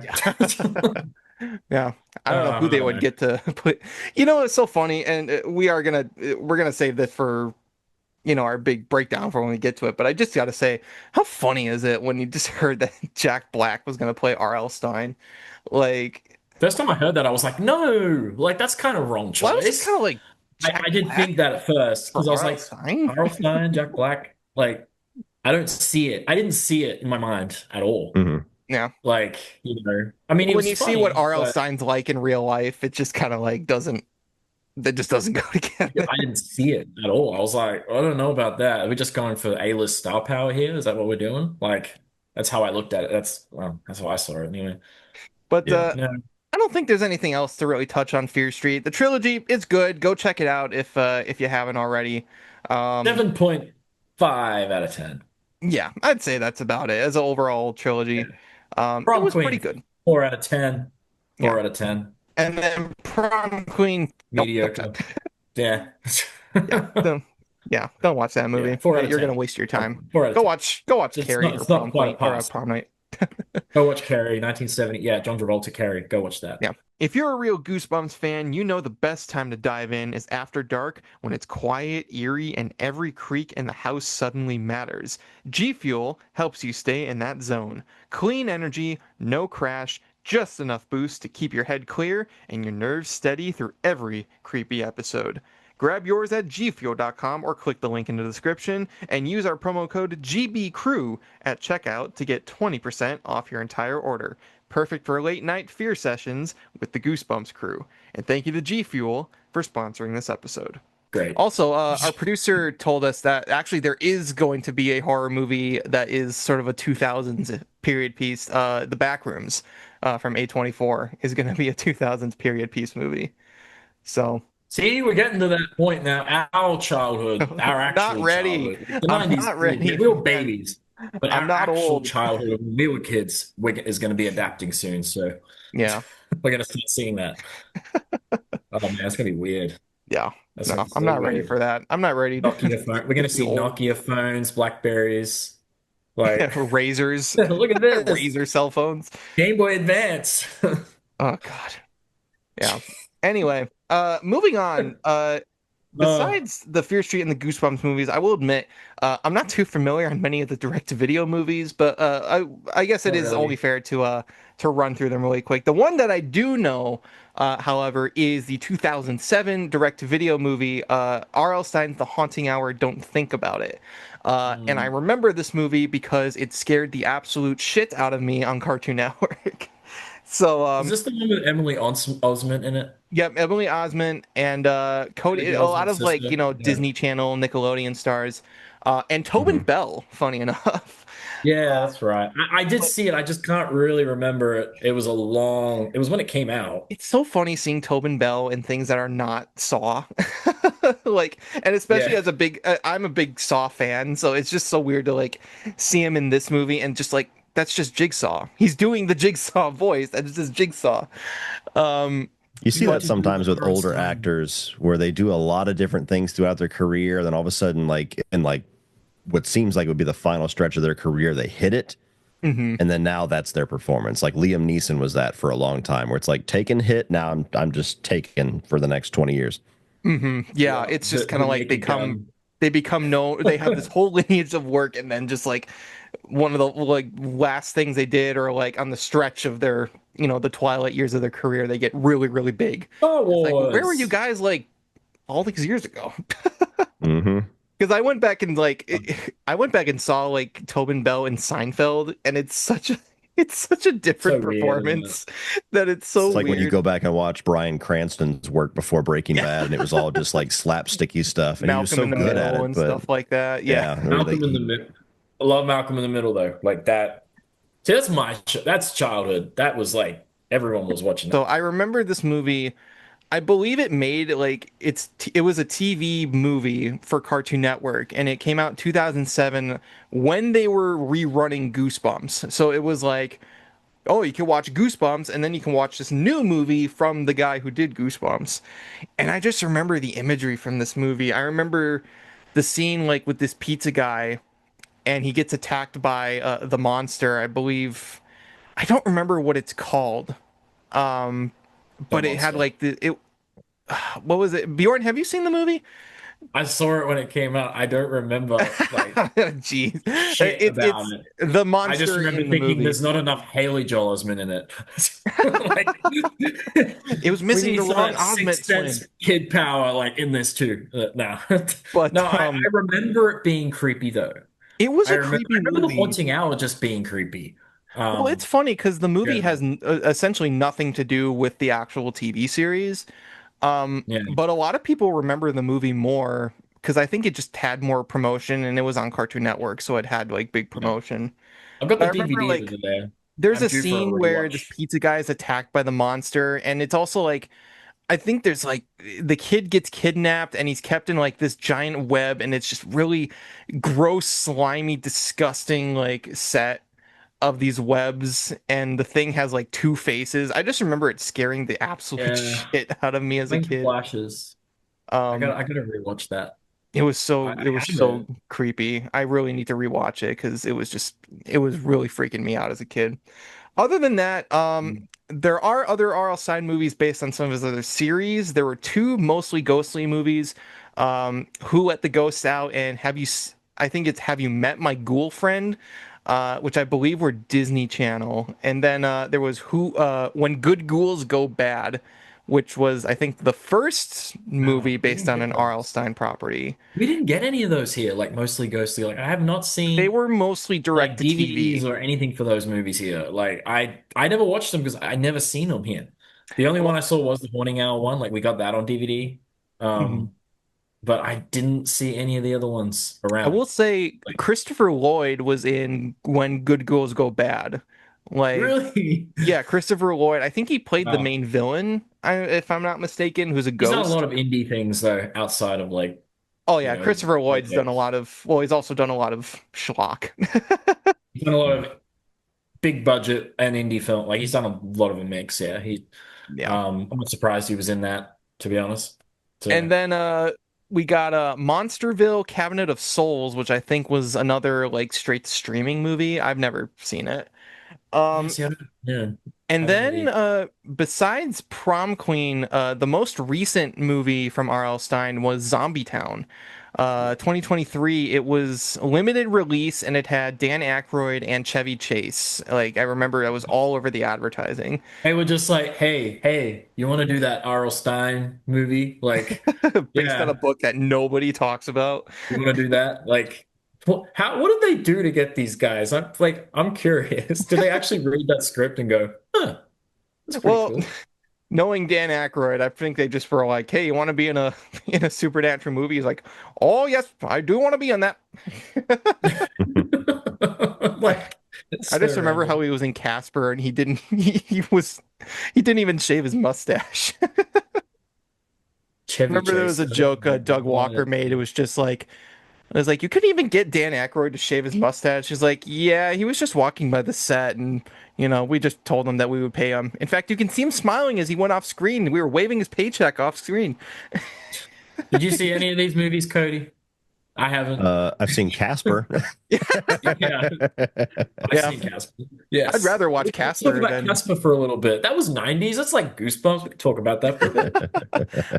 Yeah, I don't know who they would get to put. It's so funny, and we're gonna save this for our big breakdown for when we get to it. But I just got to say, how funny is it when you just heard that Jack Black was gonna play R.L. Stein? Like, First time I heard that, I was like, no, like that's kind of wrong well, I was choice. just kind of like, Jack I did Black think that at first because I was for like, R.L. Stein? R.L. Stein, Jack Black, like I don't see it. I didn't see it in my mind at all. Mhm. Yeah. Like, I mean, it When was you see funny, what R.L. but Stein's like in real life, it just kind of like doesn't. That just doesn't go together. I didn't see it at all. I was like, I don't know about that. Are we just going for A-list star power here? Is that what we're doing? Like, that's how I looked at it. That's how I saw it anyway. But Yeah. No. I don't think there's anything else to really touch on Fear Street. The trilogy, it's good. Go check it out if you haven't already. 7.5 out of 10. Yeah, I'd say that's about it as an overall trilogy. It Prom was Queen, pretty good. 4 out of 10. 4 Yeah. out of 10. And then Prom Queen, Mediocre. Yeah. don't watch that movie. Yeah, 4 out of You're 10. gonna waste your time. 4 out of Go 10. watch It's Carrie not- or it's not Prom quite Queen or past. Prom Night. Go watch Carrie, 1970. Yeah, John Travolta, Carrie. Go watch that. Yeah. If you're a real Goosebumps fan, you know the best time to dive in is after dark when it's quiet, eerie, and every creak in the house suddenly matters. GFuel helps you stay in that zone. Clean energy, no crash, just enough boost to keep your head clear and your nerves steady through every creepy episode. Grab yours at gfuel.com or click the link in the description and use our promo code GBCREW at checkout to get 20% off your entire order. Perfect for late night fear sessions with the Goosebumps crew. And thank you to G Fuel for sponsoring this episode. Great. Also, our producer told us that actually there is going to be a horror movie that is sort of a 2000s period piece. The Backrooms from A24 is going to be a 2000s period piece movie. So. See, we're getting to that point now. Our childhood, our actual not ready. childhood. The I'm 90s, not ready. we were babies. But I'm our not actual old. childhood, when we were kids, is going to be adapting soon. So yeah, we're going to start seeing that. Oh man, it's going to be weird. Yeah. That's No, so I'm not ready weird. for that. I'm not ready. Nokia phone. We're going to see Nokia phones, Blackberries, like razors. look at this. Razor cell phones. Game Boy Advance. Oh God. Yeah. Anyway, moving on. Besides the Fear Street and the Goosebumps movies, I will admit I'm not too familiar on many of the direct-to-video movies, but I guess it is only fair to run through them really quick. The one that I do know, however, is the 2007 direct-to-video movie R.L. Stine's The Haunting Hour. Don't Think About It. And I remember this movie because it scared the absolute shit out of me on Cartoon Network. So is this the one with Emily Osment in it? Yep, Emily Osment and Cody, a lot of like, Disney Channel, Nickelodeon stars, and Tobin Bell, funny enough. Yeah, that's right. I did see it. I just can't really remember it. It was when it came out. It's so funny seeing Tobin Bell in things that are not Saw. Like, and especially as I'm a big Saw fan, so it's just so weird to like see him in this movie and just like, that's just Jigsaw. He's doing the Jigsaw voice. That's just Jigsaw. You see that sometimes with older actors where they do a lot of different things throughout their career. Then all of a sudden, like in like what seems like would be the final stretch of their career, they hit it. And then now that's their performance. Like Liam Neeson was that for a long time where it's like taken hit. Now I'm just taken for the next 20 years. Yeah, it's just kind of like they become known. They have this whole lineage of work, and then just like one of the like last things they did, or like on the stretch of their the twilight years of their career, they get really, really big. Like, where were you guys like all these years ago? Because I went back and saw like Tobin Bell in Seinfeld, and it's such a different performance that it's so it's like weird. When you go back and watch Bryan Cranston's work before Breaking Bad, and it was all just like slapsticky stuff, and Malcolm he was so in the good at it, and but stuff like that. Yeah, Malcolm in the Middle. I love Malcolm in the Middle though, like that. See, that's childhood. That was like everyone was watching that. So I remember this movie. I believe it made like it was a TV movie for Cartoon Network, and it came out in 2007 when they were rerunning Goosebumps. So it was like, oh, you can watch Goosebumps, and then you can watch this new movie from the guy who did Goosebumps. And I just remember the imagery from this movie. I remember the scene like with this pizza guy, and he gets attacked by the monster. I believe, I don't remember what it's called. But it had like what was it? Bjorn, have you seen the movie? I saw it when it came out. I don't remember like jeez. Shit about it. The monster. I just remember thinking there's not enough Haley Joel Osment in it. It was missing the wrong Osment twin. Kid power like in this too. No. But no, I remember it being creepy though. It was I remember movie. The Haunting Hour just being creepy. Well, it's funny because the movie has essentially nothing to do with the actual TV series. But a lot of people remember the movie more because I think it just had more promotion, and it was on Cartoon Network, so it had like big promotion. I've got the DVD over there. There's a scene where this pizza guy is attacked by the monster, and it's also like, I think there's like the kid gets kidnapped and he's kept in like this giant web, and it's just really gross, slimy, disgusting like set of these webs, and the thing has like two faces. I just remember it scaring the absolute shit out of me as a kid. Flashes. I gotta rewatch that. I it was have so it. creepy. I really need to rewatch it because it was really freaking me out as a kid. Other than that, there are other R.L. Stine movies based on some of his other series. There were two mostly ghostly movies, Who Let the Ghosts Out and I think it's Have You Met My Ghoul Friend, which I believe were Disney Channel. And then there was When Good Ghouls Go Bad, which was, I think, the first Wow, movie we based didn't on get an R.L. those. Stine property. We didn't get any of those here, like mostly ghostly. Like I have not They seen were mostly direct like to DVDs TV. or anything for those movies here. Like I never watched them because I never seen them here. The only one Well, I saw was the Haunting Hour one. Like we got that on DVD. mhm. But I didn't see any of the other ones I around. will say Like Christopher Lloyd was in When Good Girls Go Bad. Like, really? yeah, Christopher Lloyd. I think he played the Wow. main villain, if I'm not mistaken, who's a He's done a lot ghost. of indie things though, outside of like, Oh you yeah, know, Christopher Lloyd's done a projects. lot of. Well, he's also done a lot of schlock. He's done a lot of big budget and indie film. Like he's done a lot of a mix. Yeah, Yeah, I'm not surprised he was in that, to be honest. and So then we got Monsterville Cabinet of Souls, which I think was another like straight streaming movie. I've never seen it. yeah, Um, see, yeah, I And haven't then, really. besides Prom Queen, the most recent movie from R.L. Stine was Zombie Town. 2023, it was limited release and it had Dan Aykroyd and Chevy Chase. Like, I remember I was all over the advertising. They were just like, hey, you want to do that R.L. Stein movie? Like, Based on a yeah, book that nobody talks about. you want to do that? Like, what did they do to get these guys? I'm curious. Did they actually read that script and go, huh, that's pretty Well, cool? knowing Dan Aykroyd, I think they just were like, "Hey, you want to be in a in a supernatural movie?" He's like, "Oh yes, I do want to be in that." Like, it's I so just remember random. how he was in Casper and he didn't even shave his mustache. Chevy Remember there was Chase. a joke Doug Walker made. It was just like it was like you couldn't even get Dan Aykroyd to shave his mustache. He's like, yeah, he was just walking by the set and we just told him that we would pay him. In fact, you can see him smiling as he went off screen. We were waving his paycheck off screen. Did you see any of these movies, Cody? I haven't. I've seen Casper. Yeah, I've Yeah, seen Casper. I'd Yes. rather watch Let's talk Casper about than Casper for a little bit. That was 90s. That's like Goosebumps. We can talk about that for a bit.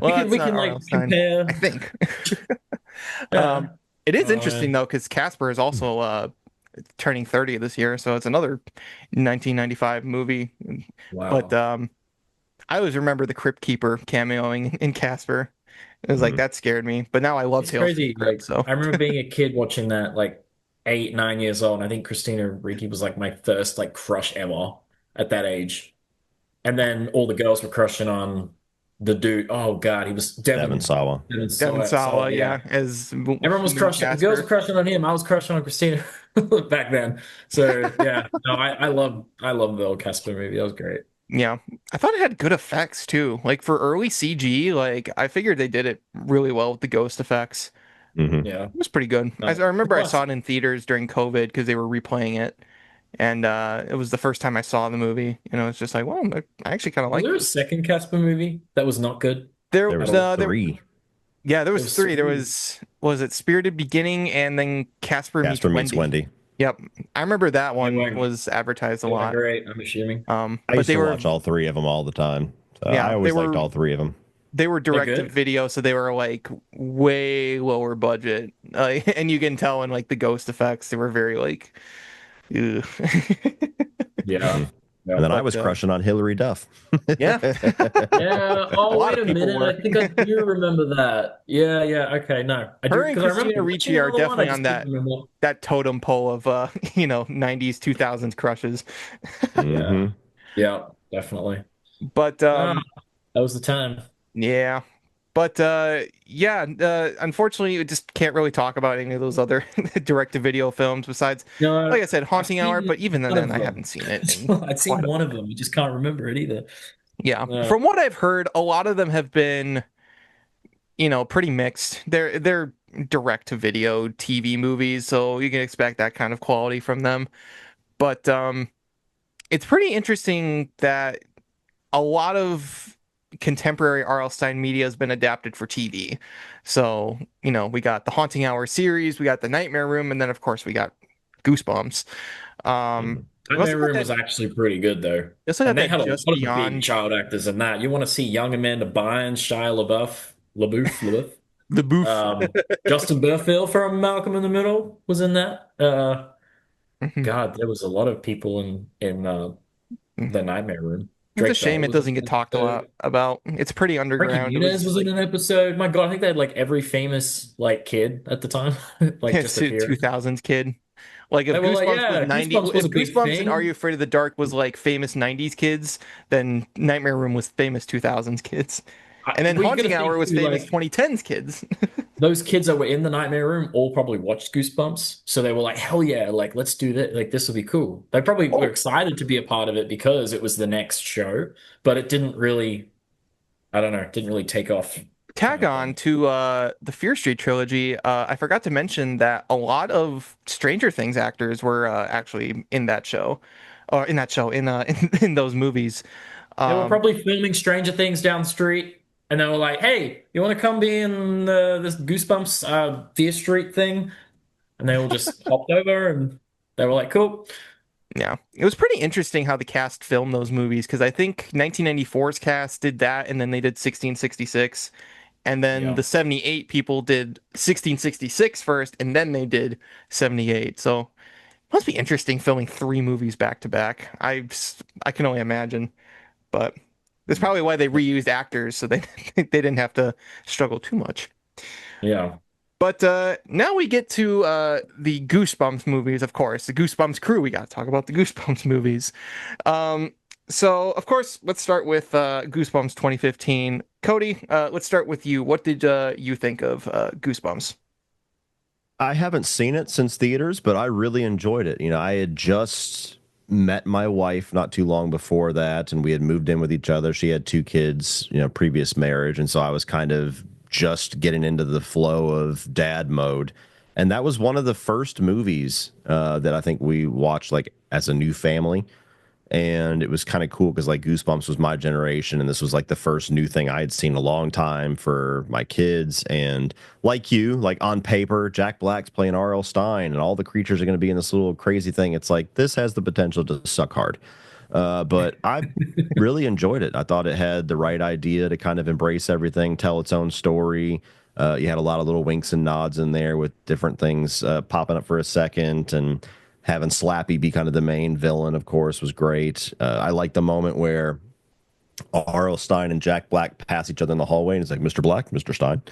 We well, can that's we not can R.L. like Stine, I compare. think. Yeah. It is Oh interesting man. though, because Casper is also turning 30 this year, so it's another 1995 movie. But Wow. I always remember the Crypt Keeper cameoing in Casper. It was like Mhm. that scared me. But now I love It's Tales from the crazy. Crypt, Like so I remember being a kid watching that like 8, 9 years old. And I think Christina Ricci was like my first like crush ever at that age. And then all the girls were crushing on the dude. Oh God, he was Devon Devin. Sawa. Devin Devon Sawa, Sawa, yeah. yeah, as Everyone was Moon crushing. The girls were Casper. crushing on him. I was crushing on Christina back then. So yeah, no, I love the old Casper movie. That was great. Yeah, I thought it had good effects too. Like for early CG, like I figured they did it really well with the ghost effects. Hmm. Yeah. It was pretty good. I remember I saw Plus, it in theaters during COVID because they were replaying it, and it was the first time I saw the movie. And I was just like, well, I actually kind of was like there a this. second Casper movie that was not good There, There at was all? three. yeah, there There was was three. There three. was it Spirited Beginning and then Casper Meets Casper meets Wendy. Wendy. Yep, I remember that They one weren't. was advertised a They weren't lot. great. I'm assuming I But used to watch all three of them all the time. So I yeah, always liked all three of them. they were They're direct to good. video, so they were like way lower budget. And you can tell in like the ghost effects, they were very like, ugh. Yeah. Hmm. Yeah. And then I But was crushing on Hillary Duff. yeah, Yeah. a Oh, lot wait of a people minute. were. I think I do remember that. Yeah. Yeah. Okay. No, I Her do and because I remember Christina watching Ricci are another one. I definitely on just couldn't that remember. totem pole of 90s 2000s crushes. Yeah. Hmm. Yeah. Definitely. But Ah, that was the time. yeah. But yeah, unfortunately, we just can't really talk about any of those other direct-to-video films besides, like No, I said, I've Haunting Hour. seen But even one then, of I them. haven't seen it in I'd seen quite a one of while. them. You just can't remember it either. Yeah, Yeah. from what I've heard, a lot of them have been, pretty mixed. They're direct-to-video TV movies, so you can expect that kind of quality from them. But it's pretty interesting that a lot of contemporary R.L. Stine media has been adapted for TV. So, we got the Haunting Hour series, we got the Nightmare Room, and then of course we got Goosebumps. We also Nightmare got Room was actually pretty good though, and they that had a Just lot of big Beyond child actors in that. You want to see young Amanda Bynes, Shia LaBeouf, the Boof. Justin Burfield from Malcolm in the Middle was in that. Mhm. God, there was a lot of people in the Nightmare Room. It's a Drake shame Bell it was in doesn't get an talked a lot episode. about. It's pretty Frankie underground. It Muniz was was in like an episode. My God, I think they had like every famous like kid at the time, like just two appearing. thousands kid. Like They were like, yeah, Goosebumps was If a big Goosebumps and Are You thing. Afraid of the Dark was like famous 90s kids, then Nightmare Room was famous 2000s kids. And then Well, you got to Haunting Hour think was too, famous like 2010s kids. those kids that were in the Nightmare Room all probably watched Goosebumps, so they were like, hell yeah, like let's do that. Like this will be cool. They probably were Oh, excited to be a part of it because it was the next show, but it didn't really, I don't know, it didn't really take off, kind tag of on thing. to the Fear Street trilogy. I forgot to mention that a lot of Stranger Things actors were actually in that show, or in that show in those movies. They were Um, probably filming Stranger Things down the street, and they were like, "Hey, you want to come be in this Goosebumps Fear Street thing?" And they all just hopped over, and they were like, "Cool." Yeah, it was pretty interesting how the cast filmed those movies because I think 1994's cast did that, and then they did 1666, and then Yeah, the 78 people did 1666 first, and then they did 78. So it must be interesting filming three movies back to back. I can only imagine, but that's probably why they reused actors so they they didn't have to struggle too much. yeah. But now we get to the Goosebumps movies, of course. The Goosebumps crew. We got to talk about the Goosebumps movies. Um, so, of course, let's start with Goosebumps 2015. Cody, let's start with you. What did you think of Goosebumps? I haven't seen it since theaters, but I really enjoyed it. I had just met my wife not too long before that, and we had moved in with each other. She had two kids, previous marriage, and so I was kind of just getting into the flow of dad mode. And that was one of the first movies that I think we watched like as a new family. And it was kind of cool because like Goosebumps was my generation, and this was like the first new thing I had seen in a long time for my kids. And like you, like on paper, Jack Black's playing R.L. Stine, and all the creatures are going to be in this little crazy thing. It's like this has the potential to suck hard. But I really enjoyed it. I thought it had the right idea to kind of embrace everything, tell its own story. You had a lot of little winks and nods in there with different things popping up for a second, and having Slappy be kind of the main villain, of course, was great. I like the moment where R.L. Stine and Jack Black pass each other in the hallway, and it's like, Mr. Black, Mr. Stine.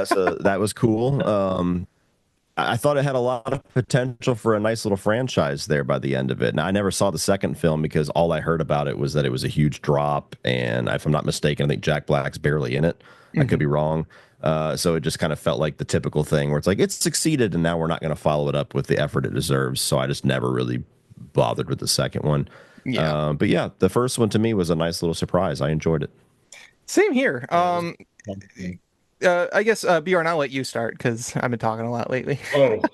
So that was cool. I thought it had a lot of potential for a nice little franchise there by the end of it. Now, I never saw the second film because all I heard about it was that it was a huge drop. And if I'm not mistaken, I think Jack Black's barely in it. I could be wrong. So it just kind of felt like the typical thing where it's like, it's succeeded and now we're not going to follow it up with the effort it deserves. So I just never really bothered with the second one. Yeah, But yeah, the first one to me was a nice little surprise. I enjoyed it. same here. Yeah, it was I guess Bjorn, I'll let you start because I've been talking a lot lately. Oh,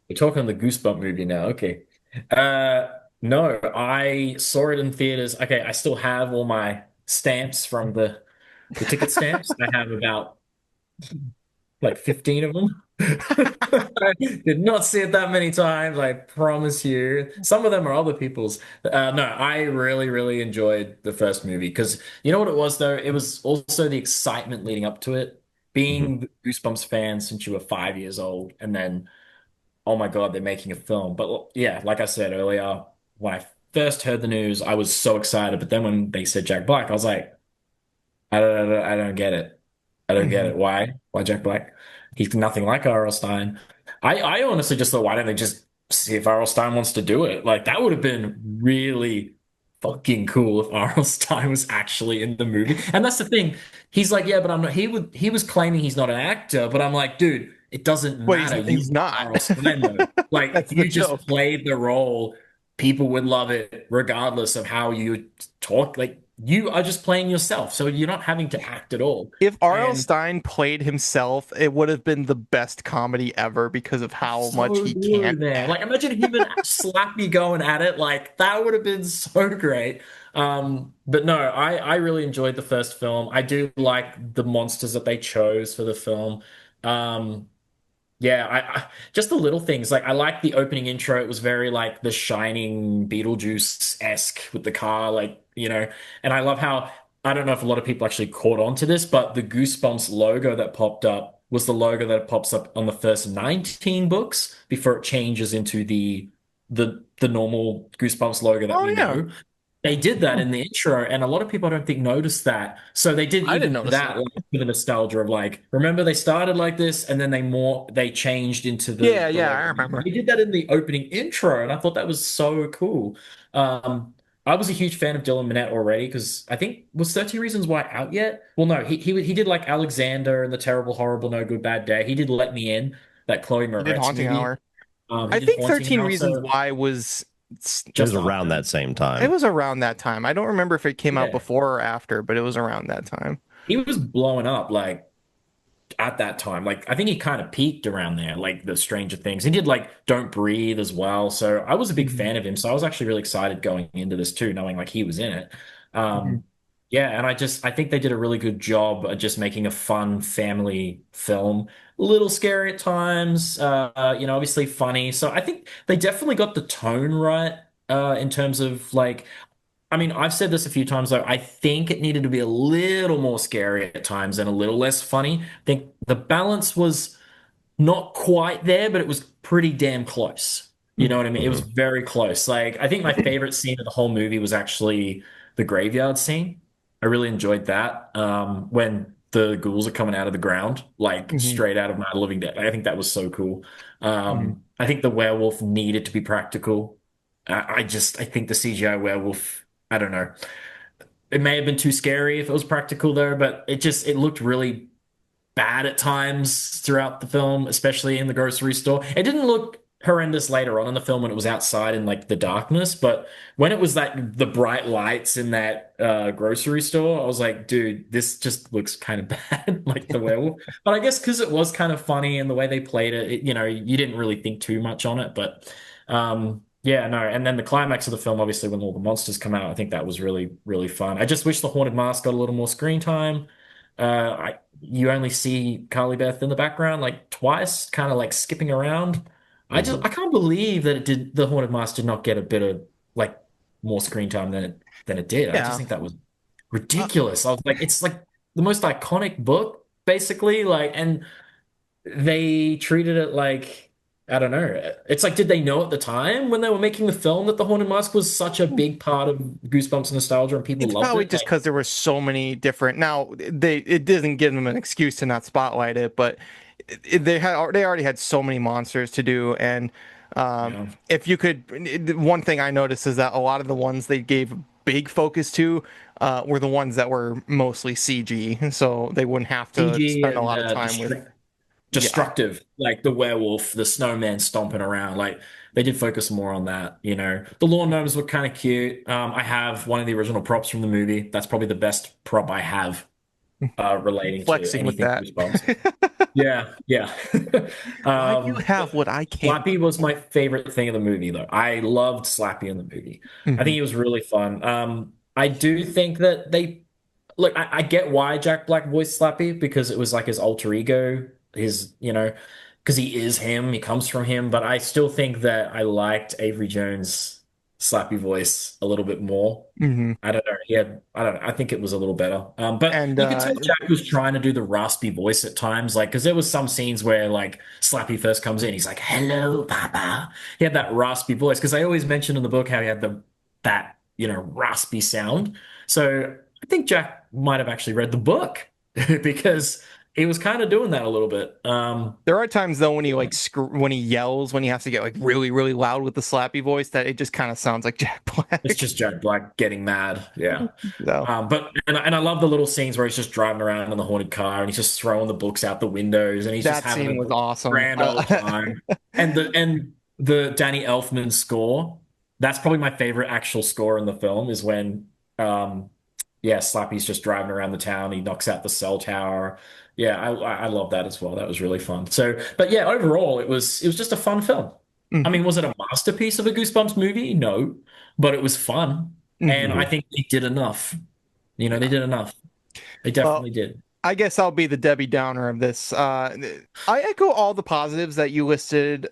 we're talking the Goosebump movie now. Okay. Uh, no, I saw it in theaters. Okay, I still have all my stamps from the ticket stamps. I have about like 15 of them. I did not see it that many times, I promise you. Some of them are other people's. No, I really, really enjoyed the first movie because you know what it was, though? It was also the excitement leading up to it. Mhm. Being the Goosebumps fan since you were 5 years old, and then, oh my God, they're making a film. But yeah, like I said earlier, when I first heard the news, I was so excited. But then when they said Jack Black, I was like, I don't get it. I don't get Mhm. it. Why? Why Jack Black? He's nothing like R.L. Stein. I honestly just thought, why don't they just see if R.L. Stein wants to do it? Like that would have been really fucking cool if R.L. Stein was actually in the movie. And that's the thing. He's like, yeah, but I'm not. He was claiming he's not an actor, but I'm like, dude, it doesn't But matter. You he's not. are R.L. Stein though. Like That's the you just joke. played the role. People would love it regardless of how you talk. Like you are just playing yourself, so you're not having to act at all. If R.L. And Stine played himself, it would have been the best comedy ever because of how much so he good, can't. man. Like imagine him and Slappy going at it. Like that would have been so great. But no, I really enjoyed the first film. I do like the monsters that they chose for the film. Um, yeah, I just the little things. Like I like the opening intro. It was very like The Shining, Beetlejuice-esque with the car, like, and I love how I don't know if a lot of people actually caught on to this, but the Goosebumps logo that popped up was the logo that pops up on the first 19 books before it changes into the normal Goosebumps logo that Oh we yeah, know. They did that in the intro, and a lot of people I don't think noticed that. So they did I didn't even notice that, that. like for the nostalgia of like, remember they started like this, and then they changed into Yeah, the yeah, I logo. remember. They did that in the opening intro, and I thought that was so cool. Um, I was a huge fan of Dylan Minnette already because I think was 13 Reasons Why out yet? Well, no, he did like Alexander and the Terrible, Horrible, No Good, Bad Day. He did Let Me In, that Chloe He did Moretz Haunting movie. Hour. He I did think Haunting 13 House, Reasons so Why was It was just around after. that same it time. was around that time. I don't remember if it came out Yeah, before or after, but it was around that time. he was blowing up like at that time. Like I think he kind of peaked around there, like the Stranger Things. He did like Don't Breathe as well. So I was a big Mhm. fan of him. So I was actually really excited going into this too, knowing like he was in it. Mhm. Um, yeah, and I think they did a really good job of just making a fun family film. A little scary at times, obviously funny. So I think they definitely got the tone right, in terms of like I mean, I've said this a few times though. I think it needed to be a little more scary at times and a little less funny. I think the balance was not quite there, but it was pretty damn close. You know Mhm. what I mean? It was Mhm. very close. Like, I think my favorite scene of the whole movie was actually the graveyard scene. I really enjoyed that. When the ghouls are coming out of the ground, like Mhm. straight out of Night of the Living Dead. I think that was so cool. Mhm. I think the werewolf needed to be practical. I think the CGI werewolf, I don't know. It may have been too scary if it was practical though, but it looked really bad at times throughout the film, especially in the grocery store. It didn't look horrendous later on in the film when it was outside in like the darkness, but when it was that the bright lights in that grocery store, I was like, dude, this just looks kind of bad, like the werewolf. But I guess because it was kind of funny and the way they played it, you didn't really think too much on it. But yeah, no. And then the climax of the film, obviously, when all the monsters come out, I think that was really, really fun. I just wish the Haunted Mask got a little more screen time. You only see Carly Beth in the background like twice, kind of like skipping around. Mhm. I can't believe that the Haunted Mask did not get a bit of like more screen time than it did. I just Yeah. think that was Uh, ridiculous. I was like, it's like the most iconic book, basically. Like, and they treated it like I don't know. It's like, did they know at the time when they were making the film that the Haunted Mask was such a big part of Goosebumps nostalgia and people it's loved probably it? just Like, because there were so many different. Now it doesn't give them an excuse to not spotlight it, but they already had so many monsters to do, and um, yeah, if you could, one thing I noticed is that a lot of the ones they gave big focus to were the ones that were mostly CG, so they wouldn't have to CG spend a and lot of time with. Yeah. destructive, like the werewolf, the snowman stomping around. Like they did focus more on that. The lawn gnomes were kind of cute. I have one of the original props from the movie. That's probably the best prop I have relating to Flexing with anything that. Goosebumps. Yeah, yeah. Why do you have But what I can't? Slappy was my favorite thing in the movie, though. I loved Slappy in the movie. I Hmm. think he was really fun. I do think that they look. I get why Jack Black voiced Slappy because it was like his alter ego, because he is him. He comes from him. But I still think that I liked Avery Jones' Slappy voice a little bit more. Hmm. I don't know. I don't know. I think it was a little better. But And you could tell Jack was trying to do the raspy voice at times, like because there was some scenes where like Slappy first comes in, he's like, "Hello, Papa." He had that raspy voice because I always mentioned in the book how he had that raspy sound. So I think Jack might have actually read the book because he was kind of doing that a little bit. there are times though when he like when he yells, when he has to get like really, really loud with the slappy voice, that it just kind of sounds like Jack It's Black. just Jack Black getting mad. Yeah. So But I love the little scenes where he's just driving around in the haunted car and he's just throwing the books out the windows and he's just that having scene a was awesome. grand old time. And the Danny Elfman score, that's probably my favorite actual score in the film is when um yeah, Slappy's just driving around the town. He knocks out the cell tower. Yeah, I love that as well. That was really fun. So, but yeah, overall, it was just a fun film. I Mhm. mean, was it a masterpiece of a Goosebumps movie? No, but it was fun, and Mhm. I think they did enough. They Yeah. did enough. They Well, definitely did. I guess I'll be the Debbie Downer of this. I echo all the positives that you listed.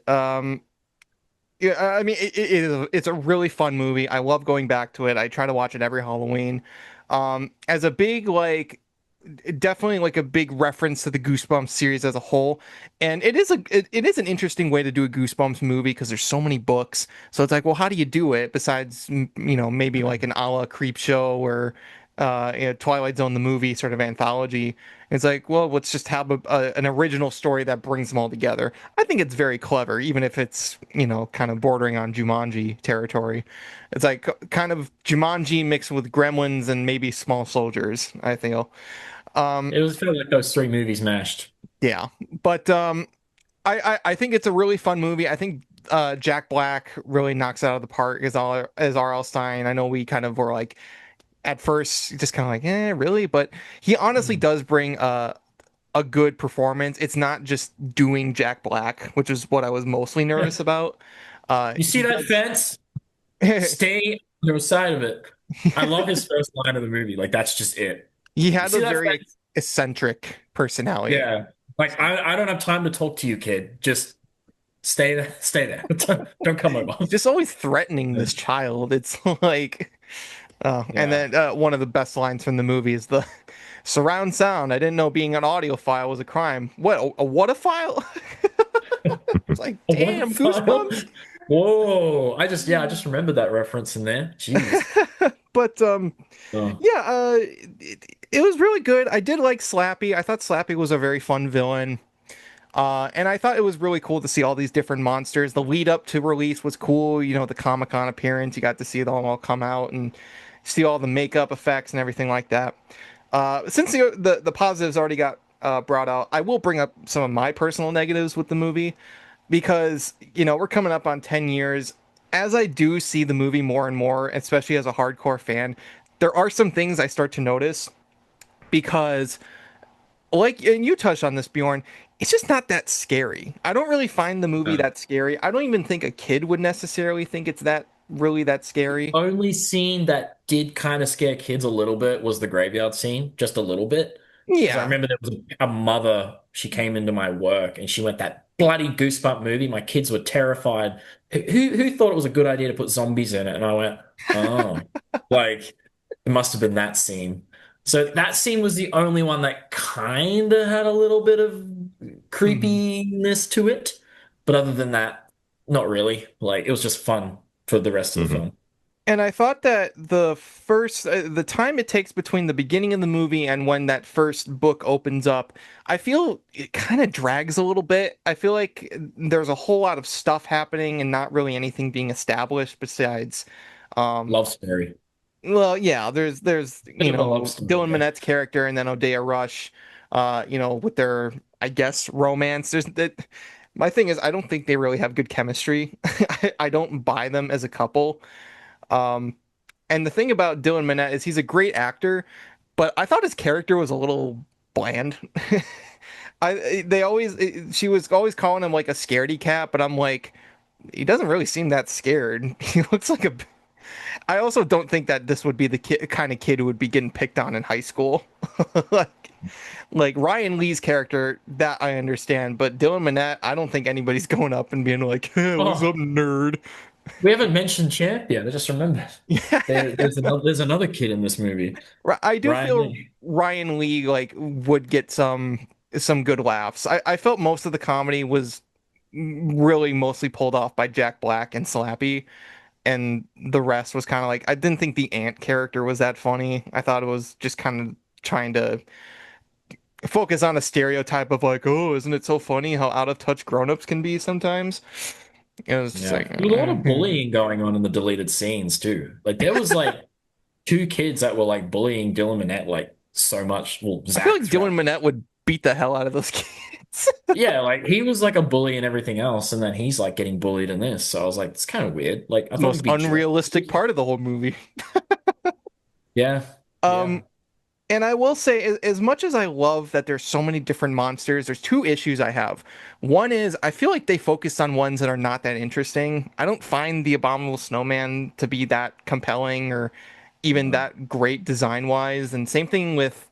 Yeah, I mean, it's a really fun movie. I love going back to it. I try to watch it every Halloween. As a big like, definitely like a big reference to the Goosebumps series as a whole, and it is an interesting way to do a Goosebumps movie because there's so many books. So it's like, well, how do you do it besides maybe like an a la Creep Show or Twilight Zone the movie sort of anthology? It's like, well, let's just have an original story that brings them all together. I think it's very clever, even if it's, kind of bordering on Jumanji territory. It's like kind of Jumanji mixed with Gremlins and maybe Small Soldiers, I feel. It was felt like those three movies mashed. Yeah. But I think it's a really fun movie. I think Jack Black really knocks it out of the park as R.L. Stine. I know we kind of were like at first just kind of like, really? But he honestly does bring a good performance. It's not just doing Jack Black, which is what I was mostly nervous about. You see He that does. fence? Stay on the side of it. I love his first line of the movie. Like that's just it. He You had see a that very fence? eccentric personality. Yeah. Like I don't have time to talk to you, kid. Just stay there. Stay there. Don't come over. He's just always threatening this child. It's like, and Yeah. then one of the best lines from the movie is the surround sound. I didn't know being an audiophile was a crime. What a what a file? It's like, One damn, file. goosebumps. Whoa. I just remembered that reference in there. Jeez. But Oh. yeah, it was really good. I did like Slappy. I thought Slappy was a very fun villain. And I thought it was really cool to see all these different monsters. The lead up to release was cool. The Comic-Con appearance, you got to see them all come out and see all the makeup effects and everything like that. Since the positives already got brought out, I will bring up some of my personal negatives with the movie because, we're coming up on 10 years. As I do see the movie more and more, especially as a hardcore fan, there are some things I start to notice because like, and you touched on this, Bjorn, it's just not that scary. I don't really find the movie Okay. that scary. I don't even think a kid would necessarily think it's that The scary. only scene that did kind of scare kids a little bit was the graveyard scene, just a little bit. Because I Yeah. remember there was a mother, she came into my work and she went, that bloody Goosebump movie. My kids were terrified. Who thought it was a good idea to put zombies in it? And I went, oh, like it must have been that scene. So that scene was the only one that kind of had a little bit of Mhm. creepiness to it. But other than that, not really. Like it was just fun for the rest of the Hmm. film. And I thought that the time it takes between the beginning of the movie and when that first book opens up, I feel it kind of drags a little bit. I feel like there's a whole lot of stuff happening and not really anything being established besides, um, Love story. well, yeah, there's Bit of a love story, Dylan yeah. Minette's character and then Odea Rush, with their, I guess, romance. There's that. My thing is, I don't think they really have good chemistry. I don't buy them as a couple. Um, and the thing about Dylan Minnette is he's a great actor, but I thought his character was a little bland. She was always calling him like a scaredy cat, but I'm like, he doesn't really seem that scared. He looks like a. I also don't think that this would be the kind of kid who would be getting picked on in high school. like, like Ryan Lee's character, that I understand, but Dylan Minnette, I don't think anybody's going up and being like, hey, "What's up, Oh, nerd?" we haven't mentioned Champ yet. I just remembered. There's another kid in this movie, I do Ryan feel Lee. Ryan Lee like would get some good laughs. I felt most of the comedy was really mostly pulled off by Jack Black and Slappy, and the rest was kind of like I didn't think the ant character was that funny. I thought it was just kind of trying to focus on a stereotype of like, oh, isn't it so funny how out of touch grown-ups can be sometimes? It was just Yeah, like, there was a lot of bullying going on in the deleted scenes too. Like there was like two kids that were like bullying Dylan Minnette like so much. Well, I feel like Zach Dylan throughout. Minnette would beat the hell out of those kids. Yeah, like he was like a bully and everything else, and then he's like getting bullied in this. So I was like, it's kind of weird. Like I The thought most he'd be joy. unrealistic part of the whole movie. Yeah. Yeah. And I will say, as much as I love that there's so many different monsters, there's two issues I have. One is I feel like they focused on ones that are not that interesting. I don't find the Abominable Snowman to be that compelling or even that great design wise. And same thing with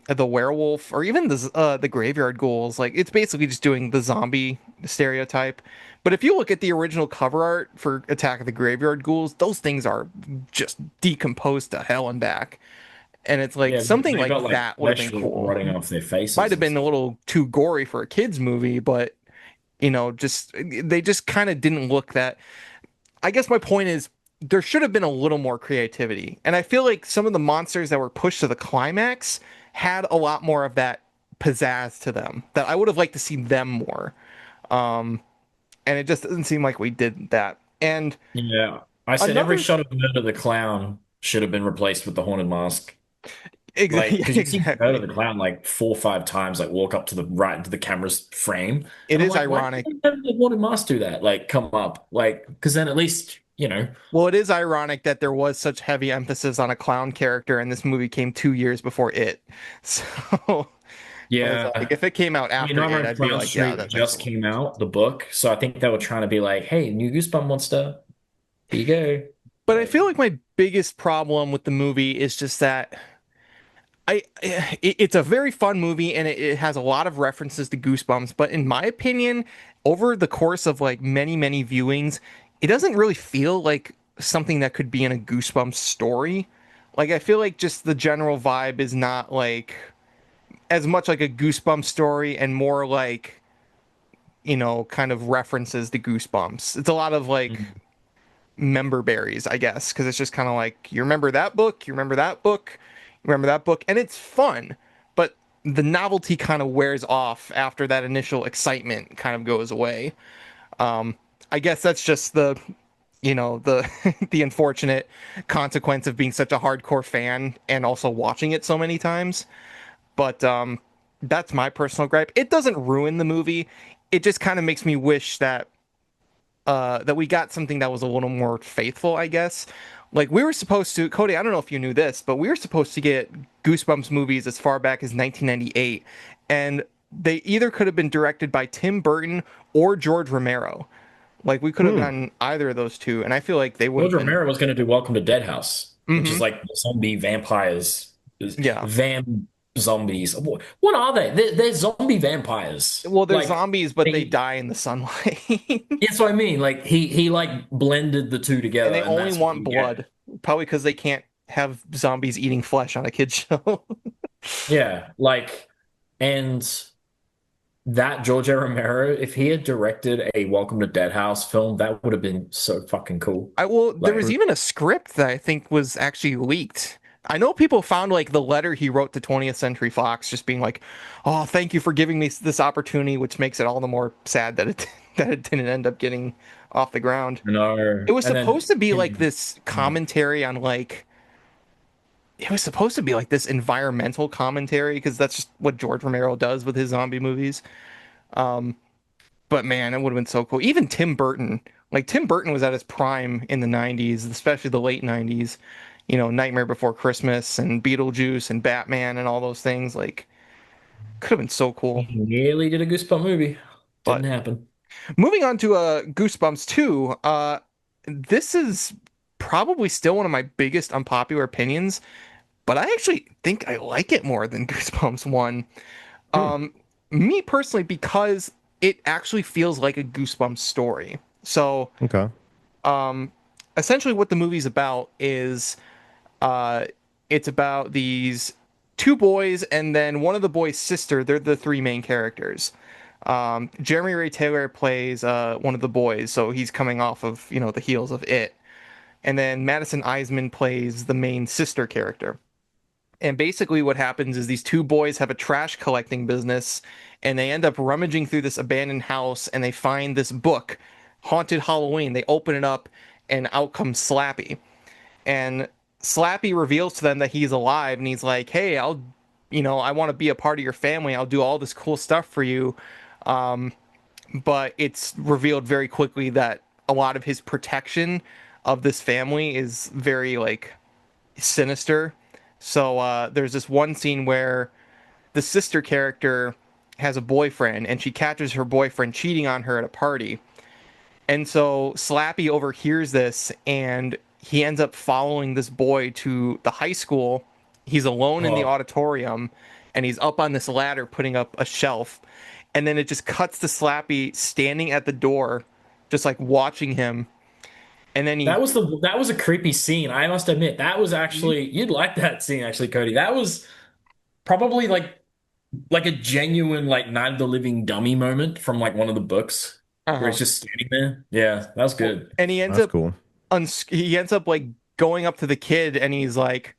the werewolf or even the graveyard ghouls. Like it's basically just doing the zombie stereotype. But if you look at the original cover art for Attack of the Graveyard Ghouls, those things are just decomposed to hell and back. And it's like Yeah, something they like got like that would have flesh been cool. rotting off their Might faces have and been a stuff. little too gory for a kids movie, but just they just kind of didn't look that. I guess my point is there should have been a little more creativity. And I feel like some of the monsters that were pushed to the climax had a lot more of that pizzazz to them that I would have liked to see them more. Um, and it just doesn't seem like we did that. And Yeah. I said every another shot of Murder the Clown should have been replaced with the Haunted Mask. Like, because you see Murder exactly. the Clown like 4 or 5 times, like walk up to the right into the camera's frame. It And I'm is like, why ironic. didn't the Haunted Mask do that? Like, come up. Like, because then at least, Well, it is ironic that there was such heavy emphasis on a clown character, and this movie came 2 years before it. So, whereas yeah. like if it came out I mean, after it, Nightmare on I'd be Clown like, yeah, Street that makes just sense. came out, the book. So I think they were trying to be like, hey, new Goosebump monster. Here you go. But I Like, feel like my biggest problem with the movie is just that it's a very fun movie and it has a lot of references to Goosebumps. But in my opinion, over the course of like many viewings, it doesn't really feel like something that could be in a Goosebumps story. Like I feel like just the general vibe is not like as much like a Goosebumps story and more like, kind of references to Goosebumps. It's a lot of like mm, member berries, I guess, because it's just kind of like you remember that book, you remember that book, you remember that book, and it's fun, but the novelty kind of wears off after that initial excitement kind of goes away. I guess that's just the the unfortunate consequence of being such a hardcore fan and also watching it so many times. But that's my personal gripe. It doesn't ruin the movie. It just kind of makes me wish that we got something that was a little more faithful, I guess. Like we were supposed to, Cody, I don't know if you knew this, but we were supposed to get Goosebumps movies as far back as 1998, and they either could have been directed by Tim Burton or George Romero. Like we could have Hmm. gotten either of those two, and I feel like they would George have been. Romero was going to do Welcome to Dead House, which is Hmm. like zombie vampires, Yeah. vam zombies. What are they? They're zombie vampires. Well, they're Like zombies, but they they. die in the sunlight, That's what I mean. Like he like blended the two and together, they and only that's what want you get. blood. Probably because they can't have zombies eating flesh on a kid's show. Yeah, like and that George A. Romero, if he had directed a Welcome to Dead House film, that would have been so fucking cool. There Like, was even a script that I think was actually leaked. I know people found like the letter he wrote to 20th Century Fox, just being like, "Oh, thank you for giving me this opportunity," which makes it all the more sad that it that it didn't end up getting off the ground. no, It was and then supposed to be like him. this commentary on like it was supposed to be like this environmental commentary because that's just what George Romero does with his zombie movies. But man, it would have been so cool. Even Tim Burton, like Tim Burton was at his prime in the 90s, especially the late 90s. Nightmare Before Christmas and Beetlejuice and Batman and all those things. Like, could have been so cool. He nearly did a Goosebump movie. Didn't But happen. moving on to Goosebumps 2, this is probably still one of my biggest unpopular opinions, but I actually think I like it more than Goosebumps 1. Hmm. Um, Me personally, because it actually feels like a Goosebumps story. So, Okay. um, essentially, what the movie's about is uh, it's about these two boys and then one of the boys' sister. They're the three main characters. Jeremy Ray Taylor plays one of the boys, so he's coming off of the heels of it, and then Madison Eisman plays the main sister character. And basically, what happens is these two boys have a trash collecting business, and they end up rummaging through this abandoned house, and they find this book, Haunted Halloween. They open it up, and out comes Slappy. And Slappy reveals to them that he's alive, and he's like, "Hey, I want to be a part of your family. I'll do all this cool stuff for you." But it's revealed very quickly that a lot of his protection of this family is very like sinister So there's this one scene where the sister character has a boyfriend and she catches her boyfriend cheating on her at a party. And so Slappy overhears this and he ends up following this boy to the high school. He's alone in the Oh, auditorium and he's up on this ladder putting up a shelf. And then it just cuts to Slappy standing at the door, just like watching him. And then he, that was a creepy scene. I must admit, that was actually you'd like that scene actually, Cody. That was probably like a genuine like Night of the Living Dummy moment from like one of the books where uh-huh. he's just standing there. Yeah, that was good. And That's cool. he ends up like going up to the kid and he's like,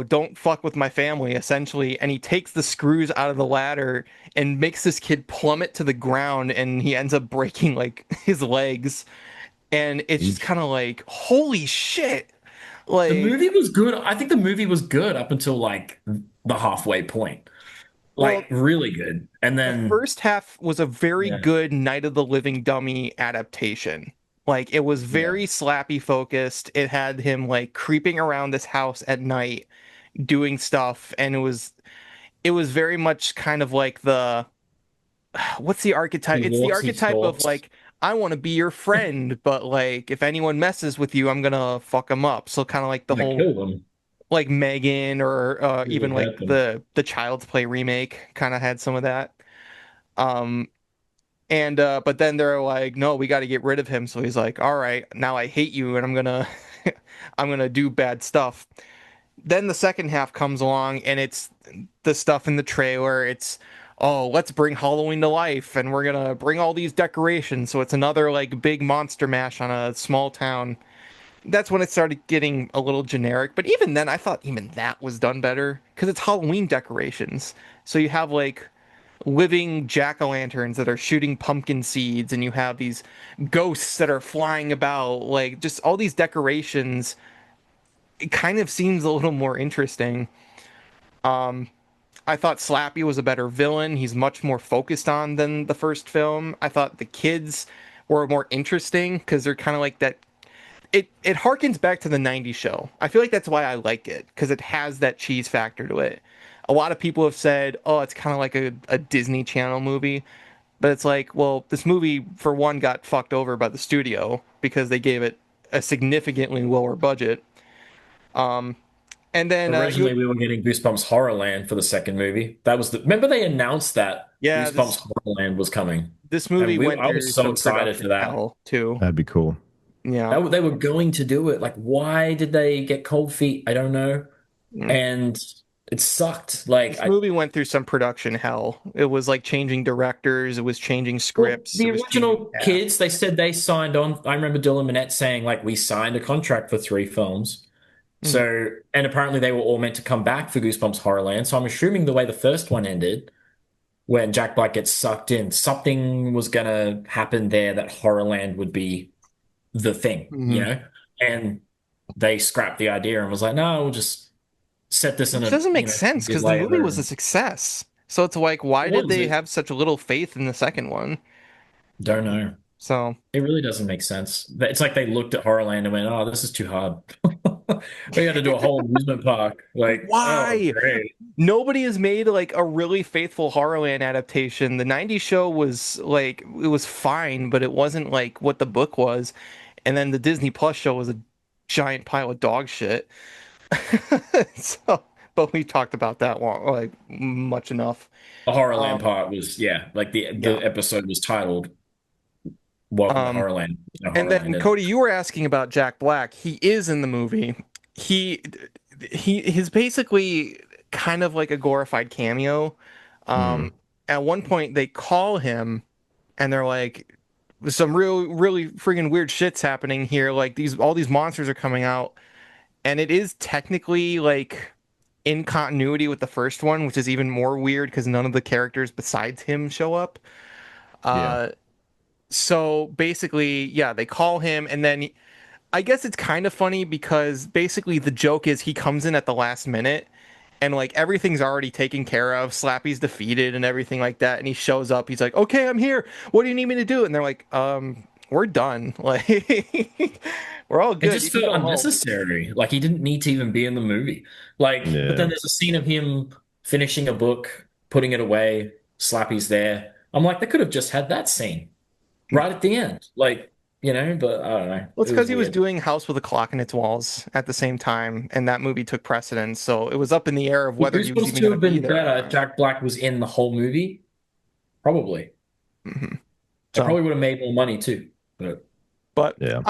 don't fuck with my family, essentially. And he takes the screws out of the ladder and makes this kid plummet to the ground, and he ends up breaking like his legs. And it's just Eesh. kind of like, holy shit. The Like, movie was good. I think the movie was good up until like the halfway point. well, Like really good. And the then first half was a very yeah, good Night of the Living Dummy adaptation. Like, it was yeah. very Slappy focused. It had him like creeping around this house at night doing stuff, and it was very much kind of like the what's the archetype? It's the Walks archetype of talks. like, I want to be your friend, but like if anyone messes with you, I'm gonna fuck them up. So kind of like the Like whole kill them. like Megan or even Really like hurt them. the Child's Play remake kind of had some of that. Um and but then they're like, no, we got to get rid of him. So he's like, all right, now I hate you and I'm gonna I'm gonna do bad stuff. Then the second half comes along and it's the stuff in the trailer. It's, oh, let's bring Halloween to life and we're gonna bring all these decorations. So it's another like big monster mash on a small town. That's when it started getting a little generic. But even then, I thought even that was done better because it's Halloween decorations. So you have like living jack-o'-lanterns that are shooting pumpkin seeds, and you have these ghosts that are flying about. Like just all these decorations. It kind of seems a little more interesting. I thought Slappy was a better villain. He's much more focused on than the first film. I thought the kids were more interesting because they're kind of like that. It harkens back to the '90s show. I feel like that's why I like it because it has that cheese factor to it. A lot of people have said, "Oh, it's kind of like a Disney Channel movie," but it's like, well, this movie for one got fucked over by the studio because they gave it a significantly lower budget. Um, and then Originally, we were getting Goosebumps Horrorland for the second movie. That was the. Remember they announced that yeah, Goosebumps Horrorland was coming, this and movie went I through was so some excited production for that. hell too. That'd be cool. Yeah. They were going to do it. Like, why did they get cold feet? I don't know. Mm. And it sucked. Like, This movie went through some production hell. It was like changing directors, it was changing well, scripts, the it was changing original cast. kids, they said they signed on. I remember Dylan Minnette saying, like, we signed a contract for 3 films. Mhm. So, and apparently they were all meant to come back for Goosebumps Horrorland. So I'm assuming the way the first one ended, when Jack Black gets sucked in, something was gonna happen there that Horrorland would be the thing, you Mhm. know? And they scrapped the idea and was like, no, we'll just set this in Which a, doesn't make sense years because the movie later. was a And success. So it's like, why did was they it? have such a little faith in the second one? Don't know. So It really doesn't make sense. It's like they looked at Horrorland and went, "Oh, this is too hard. We had to do a whole amusement park." Like, oh, why? great. Nobody has made like a really faithful Horrorland adaptation. The '90s show was like it was fine, but it wasn't like what the book was. And then the Disney Plus show was a giant pile of dog shit. So, but we talked about that long, like much enough. The Horrorland Um, part was, yeah, like yeah. the episode was titled "Welcome to Um, Horrorland." No, and Horrorland then in it. Cody, you were asking about Jack Black. He is in the movie. He he's basically kind of like a glorified cameo. Hmm. Um, at one point they call him and they're like, some really freaking weird shit's happening here. Like all these monsters are coming out, and it is technically like in continuity with the first one, which is even more weird because none of the characters besides him show up. Yeah. Uh, so basically, yeah, they call him, and then I guess it's kind of funny because basically the joke is he comes in at the last minute and like everything's already taken care of. Slappy's defeated and everything like that. And he shows up. He's like, "Okay, I'm here. What do you need me to do?" And they're like, we're done." Like, We're all It good. You just can felt go home. unnecessary. Like he didn't need to even be in the movie. Like, but Yeah. then there's a scene of him finishing a book, putting it away, Slappy's there. I'm like, they could have just had that scene right at the end. Like, but I don't know. Well, it's It was because he was weird. doing House with a Clock in its Walls at the same time, and that movie took precedence. So it was up in the air of Would whether he was Goosebumps even 2 going to have be been there or better if not. Jack Black was in the whole movie? Probably. Hmm. They So, probably would have made more money too. But but Yeah.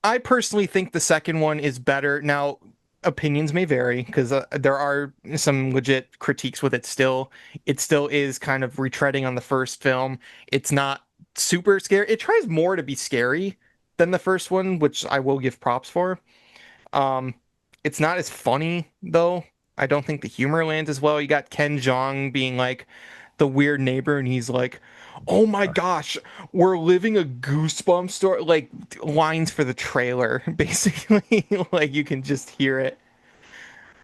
I personally think the second one is better. Now, opinions may vary because there are some legit critiques with it still. It still is kind of retreading on the first film. It's not super scary. It tries more to be scary than the first one, which I will give props for. Um, it's not as funny though. I don't think the humor lands as well. You got Ken Jeong being like the weird neighbor, and he's like, "Oh my gosh, we're living a Goosebumps story." Like lines for the trailer, basically. Like you can just hear it.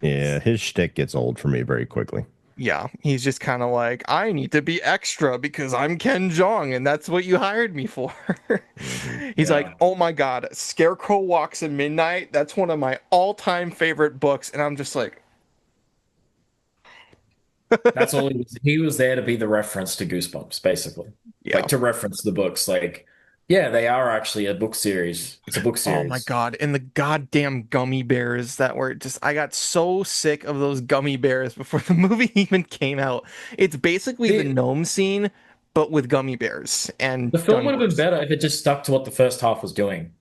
Yeah, his shtick gets old for me very quickly. Yeah, he's just kind of like, "I need to be extra because I'm Ken Jeong, and that's what you hired me for." He's like, yeah. "Oh my God, Scarecrow Walks at Midnight. That's one of my all-time favorite books," and I'm just like, That's all he was. He was there to be the reference to Goosebumps, basically. "Yeah." Like to reference the books. Like, yeah, they are actually a book series. It's a book Oh my series. God. And the goddamn gummy bears that were just, I got so sick of those gummy bears before the movie even came out. It's basically the The, gnome scene, but with gummy bears and the film done would have been worse. better if it just stuck to what the first half was doing.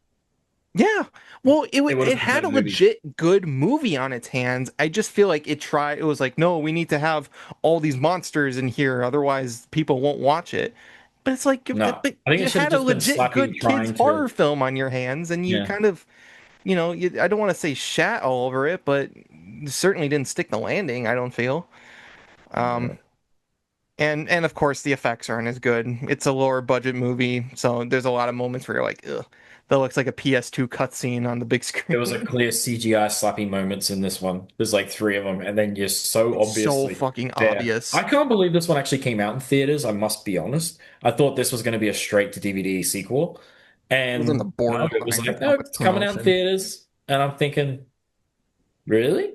Yeah. Well, It would have it been a had better a movie. legit good movie on its hands. I just feel like it was like, no, we need to have all these monsters in here, otherwise people won't watch it. But it's like, No, but I think it you should have had a just been legit Slappy good kids trying horror to. film on your hands, and you Yeah. kind of I don't want to say shat all over it, but certainly didn't stick the landing, I don't feel. Um, Yeah. and of course the effects aren't as good. It's a lower budget movie, so there's a lot of moments where you're like, ugh, that looks like a PS2 cutscene on the big There was a screen. clear CGI slappy moments in this one. There's like three of them, and then you're so It's so obviously fucking there. I obvious. can't believe this one actually came out in theaters. I must be honest. I thought this was going to be a straight to DVD sequel, It was on the and no, it was borderline of like, how no, much it's coming out in promotion. theaters. And I'm thinking, really?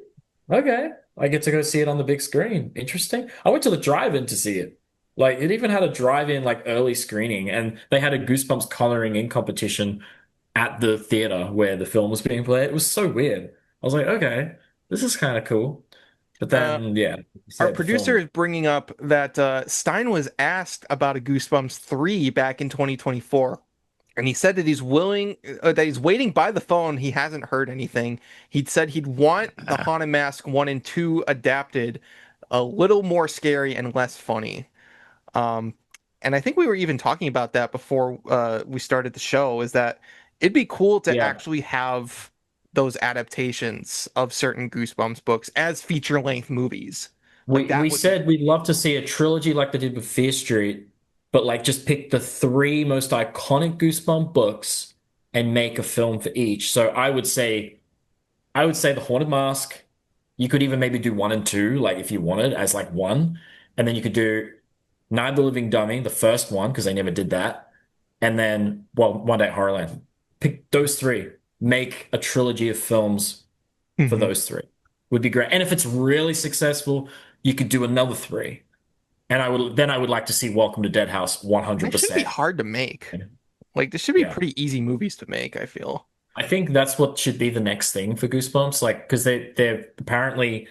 Okay, I get to go see it on the big screen. Interesting. I went to the drive-in to see it. Like it even had a drive-in like early screening, and they had a Goosebumps coloring in competition at the theater where the film was being played. It was so weird. I was like, okay, this is kind of cool. But Uh, then, yeah, you our said the producer film. is bringing up that Stine was asked about a Goosebumps 3 back in 2024. And he said that that he's waiting by the phone. He hasn't heard anything. He'd said he'd want the Haunted Mask 1 and 2 adapted a little more scary and less funny. Um, and I think we were even talking about that before we started the show, is that it'd be cool to Yeah, actually have those adaptations of certain Goosebumps books as feature-length movies. Like we that would be said we'd love to see a trilogy like they did with Fear Street, but like just pick the three most iconic Goosebump books and make a film for each. So I would say the Haunted Mask. You could even maybe do one and two, like if you wanted, as like one, and then you could do Night of the Living Dummy, the first one, because they never did that, and then One Day at Horrorland. Pick those three, make a trilogy of films for Mhm. those three. Would be great. And if it's really successful, you could do another three. And I would like to see Welcome to Dead House That shouldn't be 100%. hard to make. Like this should be Yeah. pretty easy movies to make, I feel. I think that's what should be the next thing for Goosebumps. Like, because they're apparently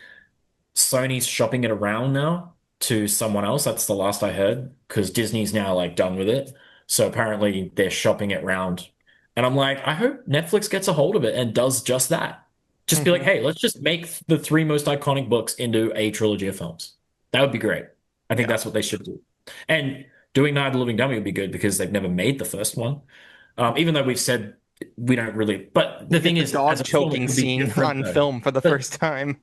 Sony's shopping it around now to someone else. That's the last I heard, because Disney's now like done with it. So apparently they're shopping it around. And I'm like, I hope Netflix gets a hold of it and does just that. Just be like, Hmm. hey, let's just make the three most iconic books into a trilogy of films. That would be great. I think Yeah. that's what they should do. And doing Night of the Living Dummy would be good because they've never made the first one. Even though we've said we don't really, but the We thing get the is, as dog a film, it choking would be scene different on though. film for the But first time.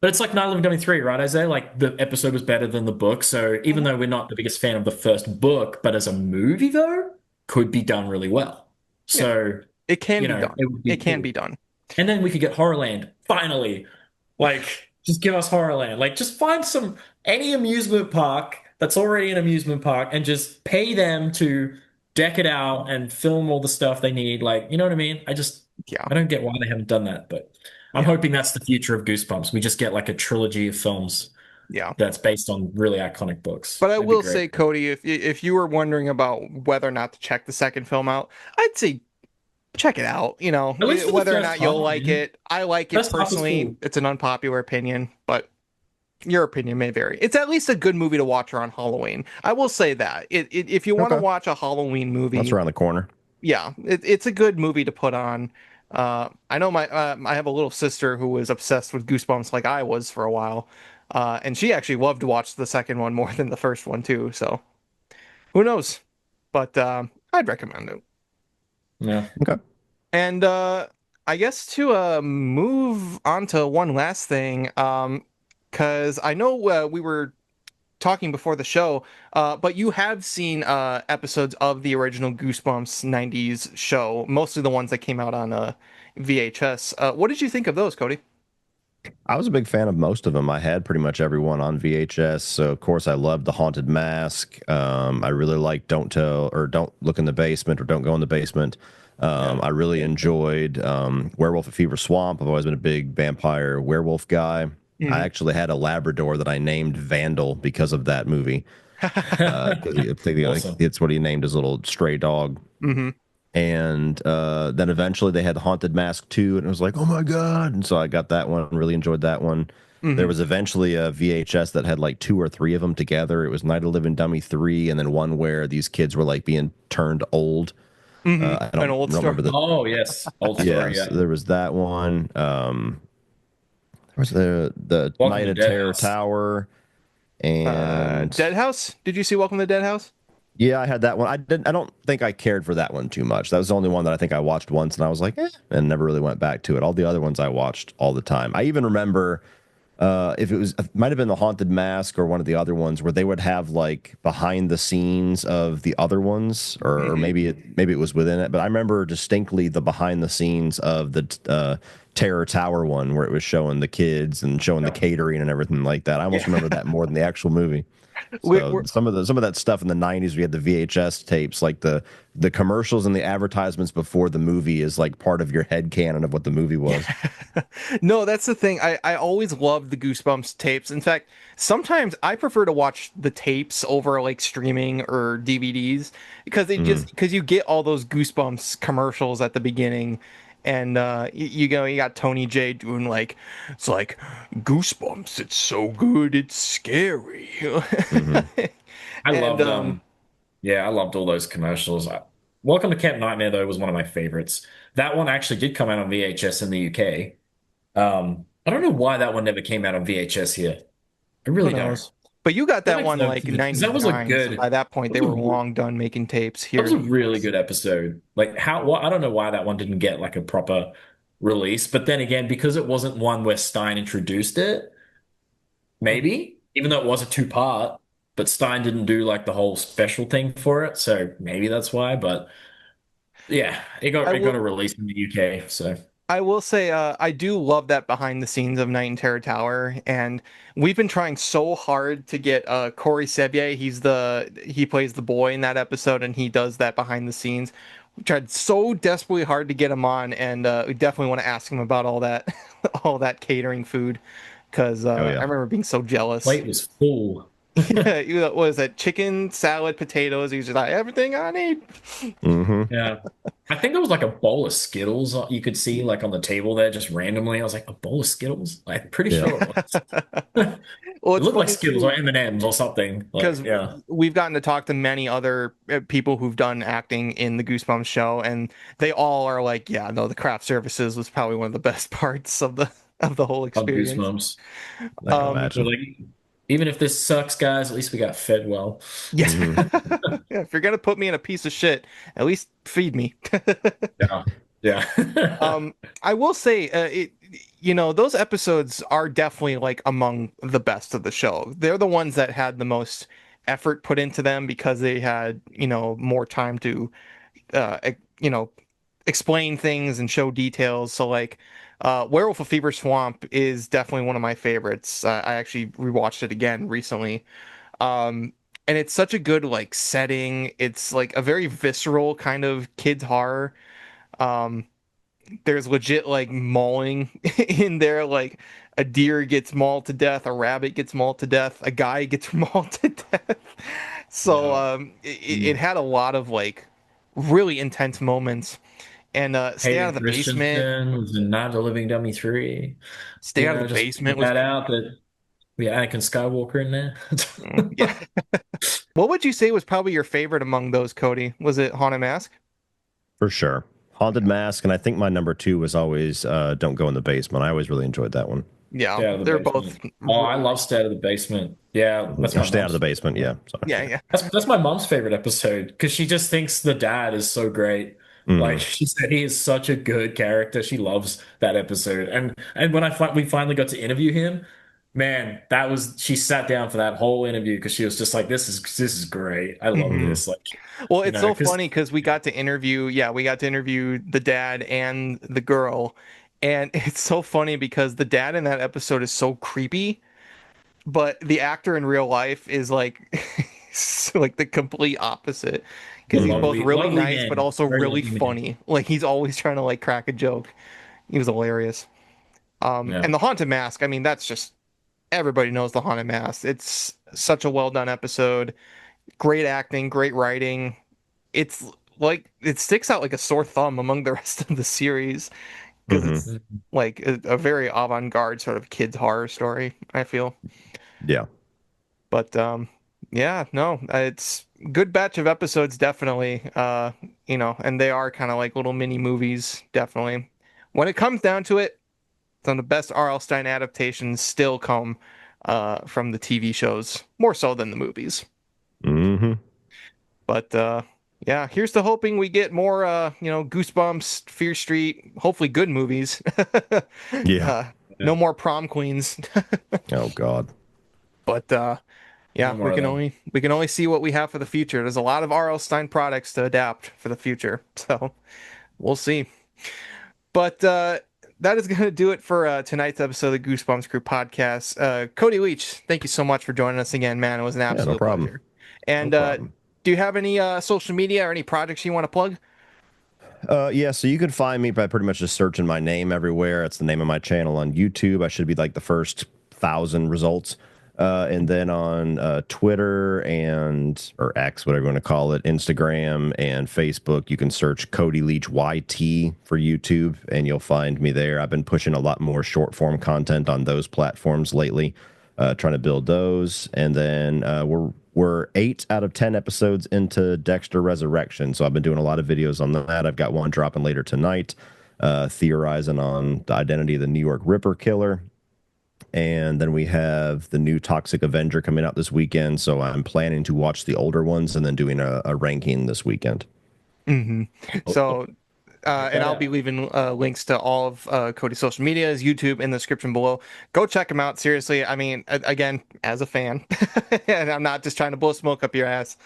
but it's like Night of the Living Dummy 3, right, Isaiah? Like the episode was better than the book. So even Mhm. though we're not the biggest fan of the first book, but as a movie though, could be done really well. Yeah, So, it can be done. it would It be can be cool. done. And then we could get Horrorland, finally. Like, just give us Horrorland. Like, just find any amusement park that's already an amusement park and just pay them to deck it out and film all the stuff they need. Like, you know what I mean? Yeah, I don't get why they haven't done that, but I'm yeah, hoping that's the future of Goosebumps. We just get like a trilogy of films yeah. that's based on really iconic books. But I That'd be will great. say, Cody, if you were wondering about whether or not to check the second film out, I'd say check it out. You know, At least for the whether or first not you'll half, like man. it. I like it First half was personally. cool. It's an unpopular opinion, but your opinion may vary. It's at least a good movie to watch around Halloween. I will say that. If you want to Okay, watch a Halloween that's movie, around the corner. yeah, it's a good movie to put on. I know I have a little sister who was obsessed with Goosebumps like I was for a while, and she actually loved to watch the second one more than the first one too. So who knows? But I'd recommend it. Yeah. Okay. And I guess to move on to one last thing, because I know we were talking before the show, but you have seen episodes of the original Goosebumps 90s show, mostly the ones that came out on VHS. What did you think of those, Cody? I was a big fan of most of them. I had pretty much everyone on VHS. So of course I loved The Haunted Mask. I really liked Don't Tell or Don't Look in the Basement or Don't Go in the Basement. Yeah. I really enjoyed Werewolf at Fever Swamp. I've always been a big vampire werewolf guy. I Hmm. actually had a Labrador that I named Vandal because of that movie. 'Cause I think Awesome. it's what he named his little stray dog. Hmm. And then eventually they had the Haunted Mask 2, and it was like, oh my God. And so I got that one, really enjoyed that one. There Hmm. was eventually a VHS that had like two or three of them together. It was Night of the Living Dummy 3, and then one where these kids were like being turned old. Hmm. I An don't, old remember story. the, Oh, yes. Old story. yes, Yeah. there was that one. There was the Welcome Night to of Dead Terror House. Tower. And Dead House? Did you see Welcome to Dead House? yeah, I had that one. I don't think I cared for that one too much. That was the only one that I think I watched once, and I was like, and never really went back to it. All the other ones I watched all the time. I even remember if it might have been the Haunted Mask or one of the other ones where they would have like behind the scenes of the other ones, or Hmm. maybe it was within it. But I remember distinctly the behind the scenes of the Terror Tower one where it was showing the kids and showing the Yeah. catering and everything like that. I almost Yeah. remember that more than the actual movie. we So we're, some of that stuff in the 90s, we had the VHS tapes, like the commercials and the advertisements before the movie is like part of your head canon of what the movie was. No, that's the thing. I always loved the Goosebumps tapes. In fact, sometimes I prefer to watch the tapes over like streaming or DVDs Mm. because you get all those Goosebumps commercials at the beginning, and you got Tony J doing like it's like Goosebumps. It's so good, it's scary. Hmm. I And loved yeah, I loved all those commercials. Welcome to Camp Nightmare though was one of my favorites. That one actually did come out on VHS in the UK. I don't know why that one never came out on VHS here. I who really don't. knows? But you got That that makes one no like sense because that was a '99, so good by that point that they was were a, long done making tapes that here was in a the really US. good episode. Like how what I don't know why that one didn't get like a proper release, but then again, because it wasn't one where Stein introduced it, maybe, even though it was a two-part, but Stein didn't do like the whole special thing for it, so maybe that's why. But yeah, I it got will a release in the UK, so I will say I do love that behind the scenes of Night in Terror Tower, and we've been trying so hard to get Corey Sevier. He plays the boy in that episode, and he does that behind the scenes. We tried so desperately hard to get him on, and we definitely want to ask him about all that all that catering food because Oh I yeah. remember being so jealous. plate was full. Yeah, what was that? Chicken, salad, potatoes. He's just like everything I need. Hmm. Yeah. I think there was like a bowl of Skittles you could see like on the table there just randomly. I was like, a bowl of Skittles? I'm pretty Yeah. sure it was. Well, It it's looked like funny Skittles or too. M&Ms or something. Like, Because yeah. we've gotten to talk to many other people who've done acting in the Goosebumps show, and they all are like, "Yeah, no, the craft services was probably one of the best parts of the whole On experience." Goosebumps. I can Um, They're imagine. like, even if this sucks, guys, at least we got fed well. yeah, Hmm. yeah. If you're gonna put me in a piece of shit, at least feed me. Yeah. Yeah. Um, I will say, those episodes are definitely like among the best of the show. They're the ones that had the most effort put into them because they had, more time to, uh, e- you know, explain things and show details. So like, Werewolf of Fever Swamp is definitely one of my favorites. I actually rewatched it again recently. Um, and it's such a good like setting. It's like a very visceral kind of kids horror. Um, there's legit like mauling in there. Like a deer gets mauled to death, a rabbit gets mauled to death, a guy gets mauled to death. So it had a lot of like really intense moments. And Stay Out of the Basement was in Night of the Living Dummy 3. Stay Out of the Basement was that out that we had Anakin Skywalker in there. yeah. What would you say was probably your favorite among those, Cody? Was it Haunted Mask? For sure. Haunted Mask, and I think my number 2 was always Don't Go in the Basement. I always really enjoyed that one. Yeah, they're both. Oh, I love Stay Out of the Basement. Yeah, that's Stay Out of the Basement. Yeah, sorry. Yeah. That's my mom's favorite episode because she just thinks the dad is so great. Like she said, he is such a good character. She loves that episode. And when we finally got to interview him, man, she sat down for that whole interview because she was just like, this is great. I love this. Like, well, it's so funny because we got to interview the dad and the girl, and it's so funny because the dad in that episode is so creepy, but the actor in real life is like like the complete opposite. Because he's both really nice, but also really funny. Like he's always trying to like crack a joke. He was hilarious. And the Haunted Mask, I mean, that's just everybody knows the Haunted Mask. It's such a well done episode. Great acting, great writing. It's like it sticks out like a sore thumb among the rest of the series because it's like a very avant-garde sort of kids horror story, I feel. Yeah. But yeah, no, it's good batch of episodes, definitely. And they are kind of like little mini movies, definitely. When it comes down to it, some of the best R.L. Stine adaptations still come from the TV shows, more so than the movies. But yeah, here's to hoping we get more, Goosebumps, Fear Street, hopefully good movies. No more prom queens. Oh God. But yeah, we can only see what we have for the future. There's a lot of R.L. Stine products to adapt for the future, so we'll see. But that is going to do it for tonight's episode of the Goosebumps Crew Podcast. Cody Leach, thank you so much for joining us again, man. It was an absolute pleasure. And do you have any social media or any projects you want to plug? Yeah, so you can find me by pretty much just searching my name everywhere. It's the name of my channel on YouTube. I should be like the first 1,000 results. And then on Twitter or X, whatever you want to call it, Instagram and Facebook, you can search Cody Leach YT for YouTube, and you'll find me there. I've been pushing a lot more short form content on those platforms lately, trying to build those. And then we're 8 out of 10 episodes into Dexter Resurrection, so I've been doing a lot of videos on that. I've got one dropping later tonight, theorizing on the identity of the New York Ripper killer. And then we have the new Toxic Avenger coming out this weekend, so I'm planning to watch the older ones and then doing a ranking this weekend. So, and I'll be leaving links to all of Cody's social medias, YouTube in the description below. Go check him out. Seriously, I mean, again, as a fan, and I'm not just trying to blow smoke up your ass.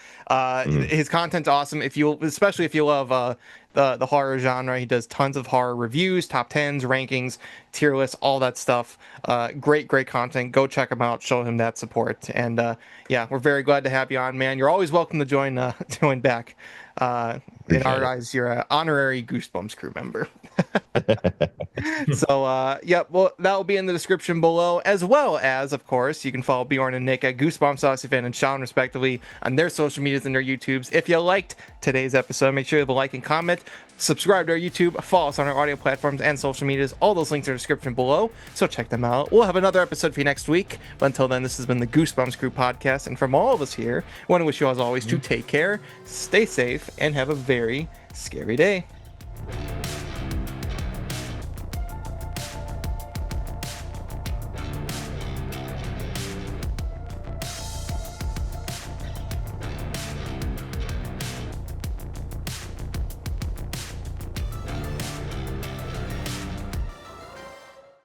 His content's awesome. Especially if you love the horror genre, he does tons of horror reviews, top 10s, rankings, tier lists, all that stuff. Great content. Go check him out. Show him that support. And yeah, we're very glad to have you on, man. You're always welcome to join back. In our eyes, you're an honorary Goosebumps Crew member. So, yeah, well, that will be in the description below, as well as, of course, you can follow Bjorn and Nick at Goosebumps, Ossifan, and Sean, respectively, on their social medias and their YouTubes. If you liked today's episode, make sure to like and comment. Subscribe to our YouTube, follow us on our audio platforms and social medias. All those links are in the description below, so check them out. We'll have another episode for you next week. But until then, this has been the Goosebumps Crew Podcast, and from all of us here, I want to wish you, as always, to take care, stay safe, and have a very scary day.